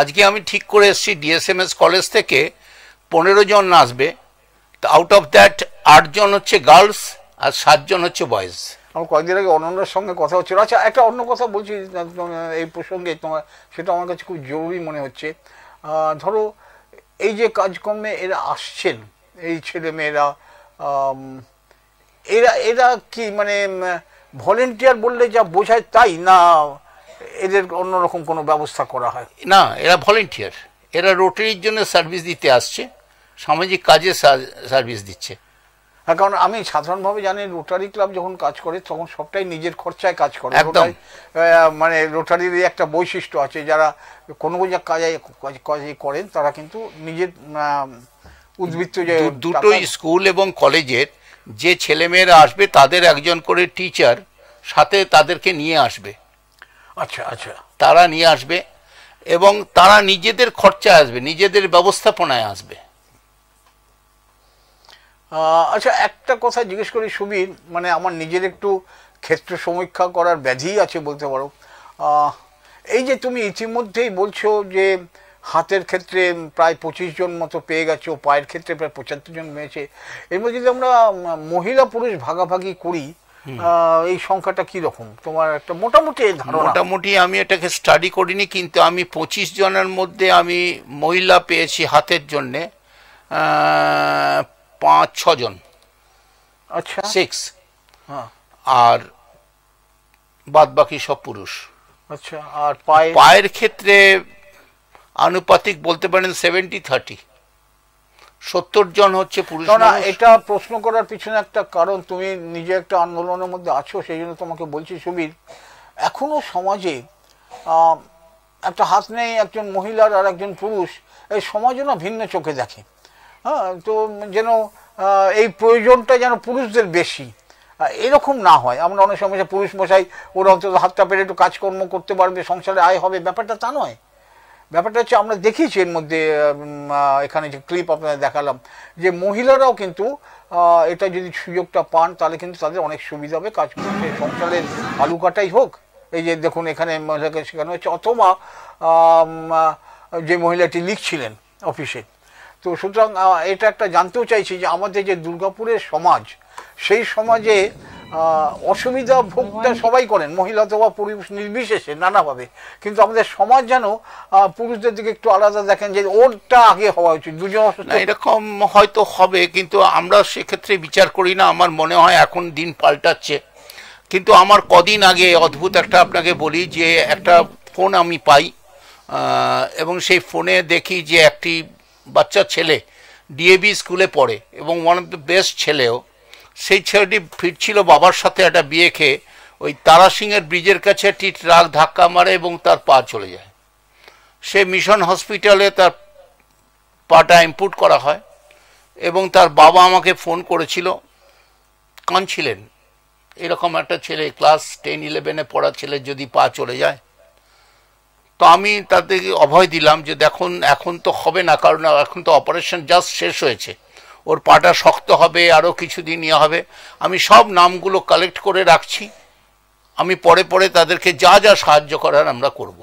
আজকে আমি ঠিক করে এসেছি, ডিএসএমএস কলেজ থেকে 15 জন আসবে, আউট অফ দ্যাট 8 জন হচ্ছে গার্লস আর 7 জন হচ্ছে বয়েজ। আমার কয়েকদিন আগে অনন্যার সঙ্গে কথা হচ্ছিল। আচ্ছা, একটা অন্য কথা বলছি এই প্রসঙ্গে, তোমার সেটা আমার কাছে খুব জরুরি মনে হচ্ছে। ধরো, এই যে কাজকর্মে এরা আসছেন, এই ছেলে মেয়েরা, এরা কি মানে ভলেন্টিয়ার বললে যা বোঝায় তাই, না এদের অন্যরকম কোনো ব্যবস্থা করা হয়? না, এরা ভলেন্টিয়ার, এরা রোটারির জন্য সার্ভিস দিতে আসছে, সামাজিক কাজে সার্ভিস দিচ্ছে। হ্যাঁ, কারণ আমি সাধারণভাবে জানি রোটারি ক্লাব যখন কাজ করে তখন সবটাই নিজের খরচায় কাজ করে। মানে রোটারির একটা বৈশিষ্ট্য আছে, যারা কোনো কাজে করেন তারা কিন্তু নিজের উদ্বৃত্ত যে দুটো স্কুল এবং কলেজের যে ছেলেমেয়েরা আসবে, তাদের একজন করে টিচার সাথে তাদেরকে নিয়ে আসবে। আচ্ছা আচ্ছা, তারা নিয়ে আসবে। এবং তারা নিজেদের খরচায় আসবে, নিজেদের ব্যবস্থাপনায় আসবে। আচ্ছা, একটা কথা জিজ্ঞেস করি সুবীর, মানে আমার নিজের একটু ক্ষেত্র সমীক্ষা করার ব্যাধি আছে বলতে পারো। এই যে তুমি ইতিমধ্যেই বলছো যে হাতের ক্ষেত্রে প্রায় 25 জন মতো পেয়ে গেছো, পায়ের ক্ষেত্রে প্রায় 75 জন পেয়েছে, এর মধ্যে যদি আমরা মহিলা পুরুষ ভাগাভাগি করি, এই সংখ্যাটা কি রকম তোমার একটা মোটামুটি ধারণা? মোটামুটি আমি এটাকে স্টাডি করিনি, কিন্তু আমি 25 জনের মধ্যে আমি মহিলা পেয়েছি হাতের জন্যে 5-6 জন। আচ্ছা, 6। আর বাদ বাকি সব পুরুষ। আচ্ছা, আর পায়ের ক্ষেত্রে আনুপাতিক বলতে পারেন 70-30, 70 জন হচ্ছে পুরুষ। না, এটা প্রশ্ন করার পিছনে একটা কারণ, তুমি নিজে একটা আন্দোলনের মধ্যে আছো, সেই জন্য তোমাকে বলছি সুবীর, এখনো সমাজে একটা হাত নেই একজন মহিলার আর একজন পুরুষ, এই সমাজও না ভিন্ন চোখে দেখে। হ্যাঁ, তো যেন এই প্রয়োজনটা যেন পুরুষদের বেশি, এরকম না হয়। আমরা অনেক সময় পুরুষ মশাই ওরা অন্তত হাতটা পেরে একটু কাজকর্ম করতে পারবে, সংসারে আয় হবে, ব্যাপারটা তা নয়। ব্যাপারটা হচ্ছে আমরা দেখিছি এর মধ্যে, এখানে যে ক্লিপ আপনাদের দেখালাম, যে মহিলারাও কিন্তু এটা যদি সুযোগটা পান তাহলে কিন্তু তাদের অনেক সুবিধা হবে কাজ করতে, সংসারের আলু কাটাই হোক। এই যে দেখুন এখানে মহিলাকে শেখানো হচ্ছে, অথবা যে মহিলাটি লিখছিলেন অফিসে। তো সুতরাং এটা একটা জানতেও চাইছি যে আমাদের যে দুর্গাপুরের সমাজ, সেই সমাজে অসুবিধা ভোগটা সবাই করেন, মহিলা অথবা পুরুষ নির্বিশেষে নানাভাবে, কিন্তু আমাদের সমাজ যেন পুরুষদের দিকে একটু আলাদা দেখেন, যে ওরটা আগে হওয়া উচিত। দুজন এরকম হয়তো হবে, কিন্তু আমরা সেক্ষেত্রে বিচার করি না। আমার মনে হয় এখন দিন পাল্টাচ্ছে, কিন্তু আমার কদিন আগে অদ্ভুত একটা আপনাকে বলি, যে একটা ফোন আমি পাই, এবং সেই ফোনে দেখি যে একটি বাচ্চা ছেলে ডিএবি স্কুলে পড়ে এবং ওয়ান অফ দ্য বেস্ট ছেলেও, সেই ছেলেটি ফিরছিল বাবার সাথে একটা বিয়ে খেয়ে, ওই তারা সিংয়ের ব্রিজের কাছে একটি ট্রাক ধাক্কা মারে এবং তার পা চলে যায়। সে মিশন হসপিটালে তার পাটা ইম্পুট করা হয়, এবং তার বাবা আমাকে ফোন করেছিল, কাঁদছিলেন, এরকম একটা ছেলে ক্লাস 10-11 পড়া ছেলে যদি পা চলে যায়। তো আমি তাদেরকে অভয় দিলাম যে দেখুন এখন তো হবে না, কারণ এখন তো অপারেশন জাস্ট শেষ হয়েছে, ওর পাটা শক্ত হবে, আরও কিছুদিন ইয়ে হবে। আমি সব নামগুলো কালেক্ট করে রাখছি, আমি পরে পরে তাদেরকে যা যা সাহায্য করার আমরা করব।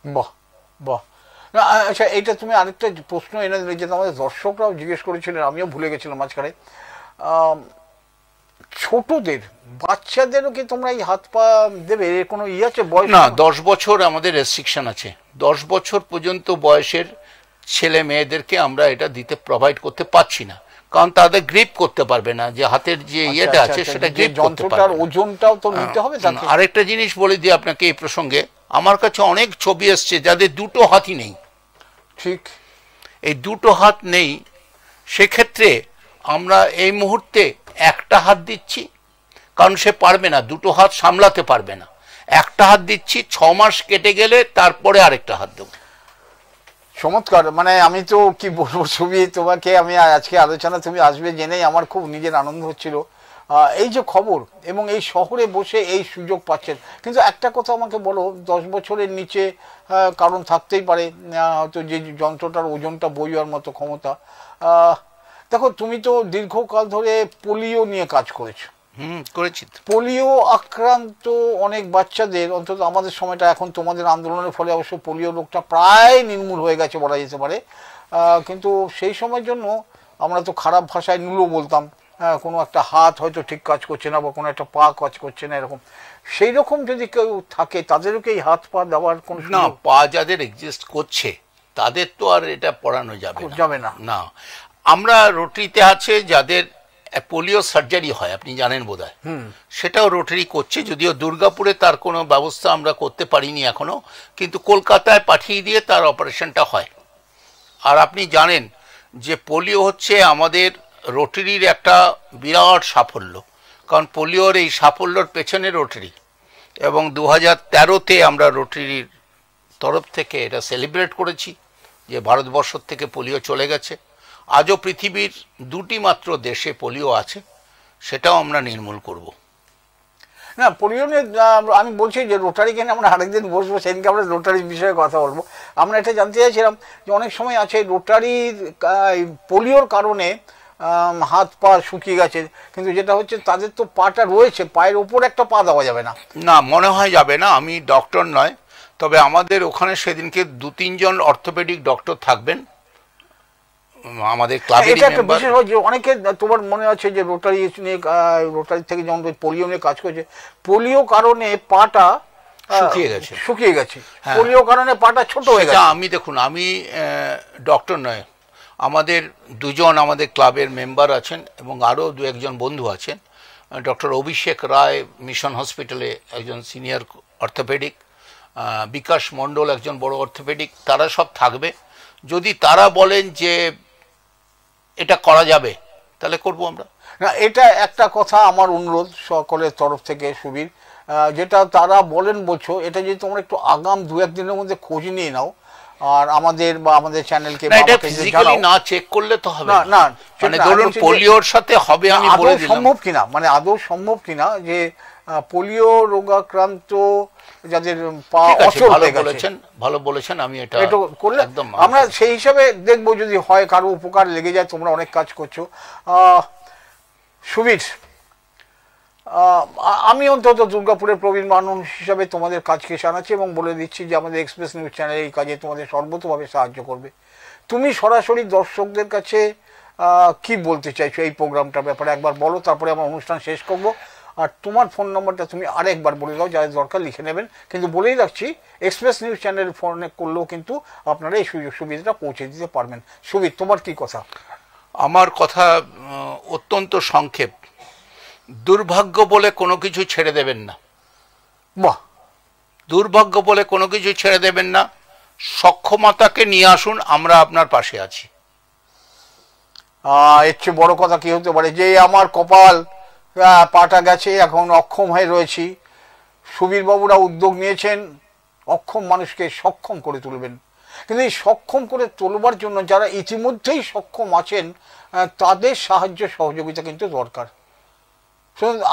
বাহ বাহ। আচ্ছা, এইটা তুমি আরেকটা প্রশ্ন এনে দিলে, যেটা আমাদের দর্শকরাও জিজ্ঞেস করেছিলেন, আমিও ভুলে গেছিলাম মাঝখানে, ছোটদের বাচ্চাদেরও কি তোমরা এই হাত পা দেবে? এর কোনো ইয়ে আছে বয়স? না, 10 বছর আমাদের রেস্ট্রিকশন আছে। 10 বছর পর্যন্ত বয়সের ছেলে মেয়েদেরকে আমরা এটা দিতে প্রোভাইড করতে পারছি না, কারণ তাদের গ্রিপ করতে পারবে না, যে হাতের যে ইয়েটা আছে সেটা গ্রিপ করতে পারবে না। ওজনটাও তো নিতে হবে। আরেকটা জিনিস বলে দিই আপনাকে এই প্রসঙ্গে, আমার কাছে অনেক ছবি এসছে যাদের দুটো হাতই নেই। ঠিক, এই দুটো হাত নেই, সেক্ষেত্রে আমরা এই মুহূর্তে একটা হাত দিচ্ছি, কারণ সে পারবে না, দুটো হাত সামলাতে পারবে না। একটা হাত দিচ্ছি, 6 মাস কেটে গেলে তারপরে আরেকটা হাত দেবো। চমৎকার। মানে আমি তো কি বলবো ছবি, তোমাকে আমি আজকে আলোচনা তুমি আসবে জেনেই আমার খুব নিজের আনন্দ হচ্ছিল। এই যে খবর, এবং এই শহরে বসে এই সুযোগ পাচ্ছেন, কিন্তু একটা কথা আমাকে বলো, 10 বছরের নিচে কারণ থাকতেই পারে হয়তো যে যন্ত্রটার ওজনটা বইয়ার মতো ক্ষমতা। দেখো, তুমি তো দীর্ঘকাল ধরে পোলিও নিয়ে কাজ করেছো। করেছি। পোলিও আক্রান্ত অনেক বাচ্চাদের, অন্তত আমাদের সময়টা, এখন তোমাদের আন্দোলনের ফলে অবশ্য পোলিও রোগটা প্রায় নির্মূল হয়ে গেছে বলা যেতে পারে, কিন্তু সেই সময়ের জন্য আমরা তো খারাপ ভাষায় নুলো বলতাম। কোনো একটা হাত হয়তো ঠিক কাজ করছে না, বা কোনো একটা পা কাজ করছে না, এরকম। সেই রকম যদি কেউ থাকে, তাদেরকে এই হাত পা দেওয়ার কোনো না, পা যাদের এক্সিস্ট করছে তাদের তো আর এটা পড়ানো যাবে না। না, আমরা রোটারিতে আছে যাদের পোলিও সার্জারি হয়, আপনি জানেন বোধহয়, সেটাও রোটারি করছে, যদিও দুর্গাপুরে তার কোনো ব্যবস্থা আমরা করতে পারিনি এখনো, কিন্তু কলকাতায় পাঠিয়ে দিয়ে তার অপারেশনটা হয়। আর আপনি জানেন যে পোলিও হচ্ছে আমাদের রোটারির একটা বিরাট সাফল্য, কারণ পোলিওর এই সাফল্যর পেছনে রোটারি, এবং 2013-তে আমরা রোটারির তরফ থেকে এটা সেলিব্রেট করেছি যে ভারতবর্ষ থেকে পোলিও চলে গেছে। আজও পৃথিবীর 2টি মাত্র দেশে পোলিও আছে, সেটাও আমরা নির্মূল করব। না পোলিও নিয়ে আমি বলছি যে রোটারি কেন আমরা আরেকদিন বসবো, সেদিনকে আমরা রোটারির বিষয়ে কথা বলবো। আমরা এটা জানতে চাইছিলাম যে অনেক সময় আছে রোটারির পোলিওর কারণে হাত পা শুকিয়ে গেছে, কিন্তু যেটা হচ্ছে তাদের তো পাটা রয়েছে, পায়ের ওপর একটা পা দেওয়া যাবে না। না, মনে হয় যাবে না। আমি ডক্টর নয়, তবে আমাদের ওখানে সেদিনকে 2-3 জন অর্থোপেডিক ডক্টর থাকবেন আমাদের ক্লাবের। এটা একটা বিশেষ যে অনেকে তোমার মনে আছে যে রোটারি নিয়ে, রোটারি থেকে যখন পোলিও নিয়ে কাজ করছে, পোলিও কারণে পাটা শুকিয়ে গেছে, পোলিও কারণে পাটা ছোট হয়ে গেছে। আমি দেখুন, আমি ডক্টর নয়, আমাদের 2 জন আমাদের ক্লাবের মেম্বার আছেন এবং আরও 2-1 জন বন্ধু আছেন। ডক্টর অভিষেক রায় মিশন হসপিটালে একজন সিনিয়র অর্থোপেডিক, বিকাশ মণ্ডল একজন বড় অর্থোপেডিক, তারা সব থাকবে। যদি তারা বলেন যে এটা করা যাবে তাহলে করব আমরা। না, এটা একটা কথা আমার অনুরোধ সকলের তরফ থেকে সুবীর, যেটা তারা বলেন বলছো, এটা যদি তোমরা একটু আগাম 2-1 দিনের মধ্যে খোঁজ নিয়ে নাও আর আমাদের বা আমাদের চ্যানেলকে না চেক করলে তো হবে না। মানে ধরুন পোলিওর সাথে হবে, আমি বলে দিলাম সম্ভব কিনা, মানে আদৌ সম্ভব কিনা যে পোলিও রোগাক্রান্ত যাদের পা অচল হয়ে গেছে। ভালো বলেছেন, আমি এটা করলে একদম আমরা সেই হিসাবে দেখবো যদি হয় কারো উপকার লেগে যায়। তোমরা অনেক কাজ করছো সুবীর, আমি অন্তত দুর্গাপুরের প্রবীণ মানুষ হিসাবে তোমাদের কাজকে জানাচ্ছি এবং বলে দিচ্ছি যে আমাদের এক্সপ্রেস নিউজ চ্যানেল এই কাজে তোমাদের সর্বতোভাবে সাহায্য করবে। তুমি সরাসরি দর্শকদের কাছে কি বলতে চাইছো এই প্রোগ্রামটার ব্যাপারে একবার বলো, তারপরে আমরা অনুষ্ঠান শেষ করবো। আর তোমার ফোন নম্বরটা তুমি আরেকবার বলে দাও, যাদের দরকার লিখে নেবেন। কিন্তু বলেই রাখছি, এক্সপ্রেস নিউজ চ্যানেল ফোনে করলেও কিন্তু আপনারা এই সুযোগ সুবিধাটা পৌঁছে দিতে পারবেন। সুবীর, তোমার কি কথা? আমার কথা অত্যন্ত সংক্ষেপ। দুর্ভাগ্য বলে কোনো কিছু ছেড়ে দেবেন না। বাহ, দুর্ভাগ্য বলে কোনো কিছু ছেড়ে দেবেন না। সক্ষমতাকে নিয়ে আসুন, আমরা আপনার পাশে আছি। এর চেয়ে বড় কথা কি হতে পারে? যে আমার কপাল, পাটা গেছে, এখন অক্ষম হয়ে রয়েছি। সুবীর বাবুরা উদ্যোগ নিয়েছেন অক্ষম মানুষকে সক্ষম করে তুলবেন। কিন্তু এই সক্ষম করে তোলবার জন্য যারা ইতিমধ্যেই সক্ষম আছেন তাদের সাহায্য সহযোগিতা কিন্তু দরকার।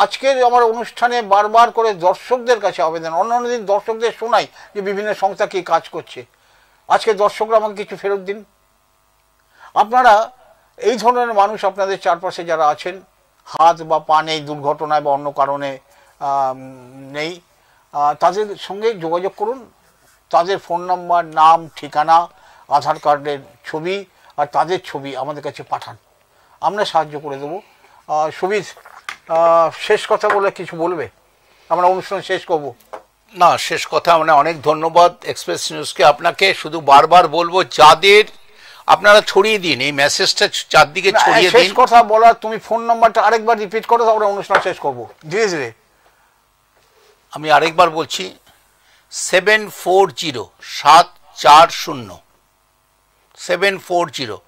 আজকের আমার অনুষ্ঠানে বারবার করে দর্শকদের কাছে আবেদন, অন্যান্য দিন দর্শকদের শোনাই যে বিভিন্ন সংস্থা কি কাজ করছে, আজকে দর্শকরা আমাকে কিছু ফেরত দিন। আপনারা এই ধরনের মানুষ আপনাদের চারপাশে যারা আছেন, হাত বা পা নেই দুর্ঘটনায় বা অন্য কারণে নেই, তাদের সঙ্গে যোগাযোগ করুন। তাদের ফোন নাম্বার, নাম, ঠিকানা, আধার কার্ডের ছবি আর তাদের ছবি আমাদের কাছে পাঠান, আমরা সাহায্য করে দেবো। সুবীর, শেষ কথা বলে কিছু বলবে? আমরা অনুষ্ঠান শেষ করব। না, শেষ কথা মানে অনেক ধন্যবাদ এক্সপ্রেস নিউজকে। আপনাকে শুধু বারবার বলবো, যাদের আপনারা ছড়িয়ে দিন এই মেসেজটা, চারদিকে ছড়িয়ে দিন। শেষ কথা বলার তুমি ফোন নাম্বারটা আরেকবার রিপিট করো, তারপরে অনুষ্ঠান শেষ করব ধীরে ধীরে। আমি আরেকবার বলছি, 740-740 740,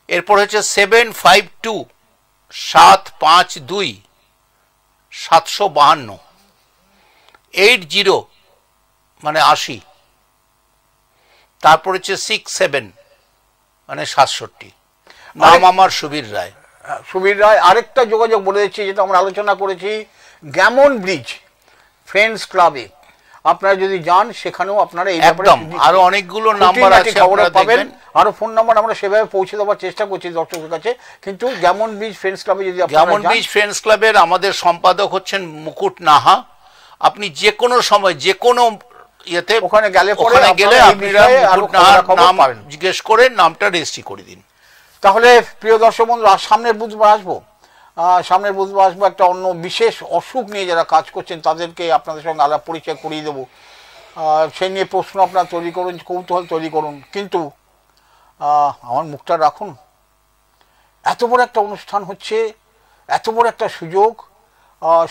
এরপর হচ্ছে 752-752-752, 80 মানে 80, তারপর হচ্ছে 67 মানে 67। নাম আমার সুবীর রায়। সুবীর রায়। আরেকটা যোগাযোগ বলে দিচ্ছি, যেটা আমরা আলোচনা করেছি, গ্যামন ব্রিজ ফ্রেন্ডস ক্লাবে আপনারা যদি যান, সেখানেও আপনারা এই ব্যাপারে আরো অনেকগুলো নাম্বার আছে, খবর পাবেন, আরো ফোন নাম্বার আমরা সেভাবে পৌঁছে দেওয়ার চেষ্টা করছি দর্শকের কাছে। কিন্তু গ্যামন ব্রিজ ফ্রেন্ডস ক্লাবে যদি গ্যামন ব্রিজ ফ্রেন্ডস ক্লাবের আমাদের সম্পাদক হচ্ছেন মুকুট নাহা। আপনি যে কোনো সময় যে কোনো ইয়েতে ওখানে গেলে আপনারা মুকুট নাহার নাম জিজ্ঞেস করে নামটা রেজিস্ট্রি করে দিন। তাহলে প্রিয় দর্শক বন্ধু, সামনের বুধবার আসবো, একটা অন্য বিশেষ অসুখ নিয়ে যারা কাজ করছেন তাদেরকে আপনাদের সঙ্গে আলাপ পরিচয় করিয়ে দেবো। সেই নিয়ে প্রশ্ন আপনারা তৈরি করুন, কৌতূহল তৈরি করুন, কিন্তু আমার মুখটা রাখুন। এত বড় একটা অনুষ্ঠান হচ্ছে, এত বড় একটা সুযোগ,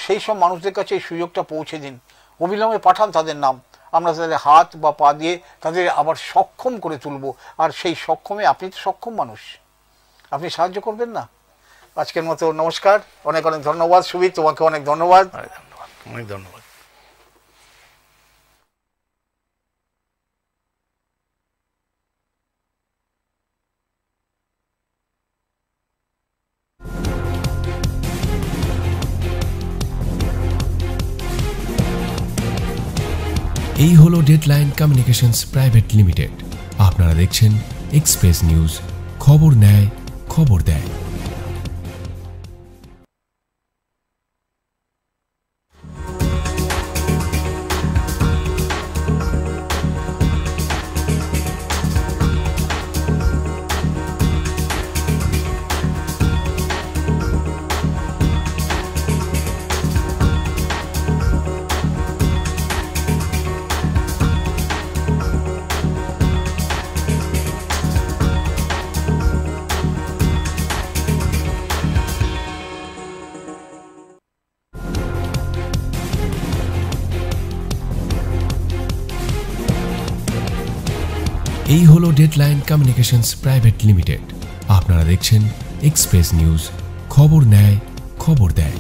সেই সব মানুষদের কাছে এই সুযোগটা পৌঁছে দিন, অবিলম্বে পাঠান তাদের নাম। আমরা তাদের হাত বা পা দিয়ে তাদের আবার সক্ষম করে তুলব। আর সেই সক্ষমে আপনি তো সক্ষম মানুষ, আপনি সাহায্য করবেন না? আজকের মতো নমস্কার, অনেক অনেক ধন্যবাদ। সুবীর, তোমাকে অনেক ধন্যবাদ। অনেক ধন্যবাদ। এই হলো ডেডলাইন কমিউনিকেশনস প্রাইভেট লিমিটেড। আপনারা দেখছেন এক্সপ্রেস নিউজ, খবর নেয়, খবর দেয়। এই হলো ডেডলাইন কমিউনিকেশনস প্রাইভেট লিমিটেড। আপনারা দেখছেন এক্সপ্রেস নিউজ, খবর নেয়, খবর দেয়।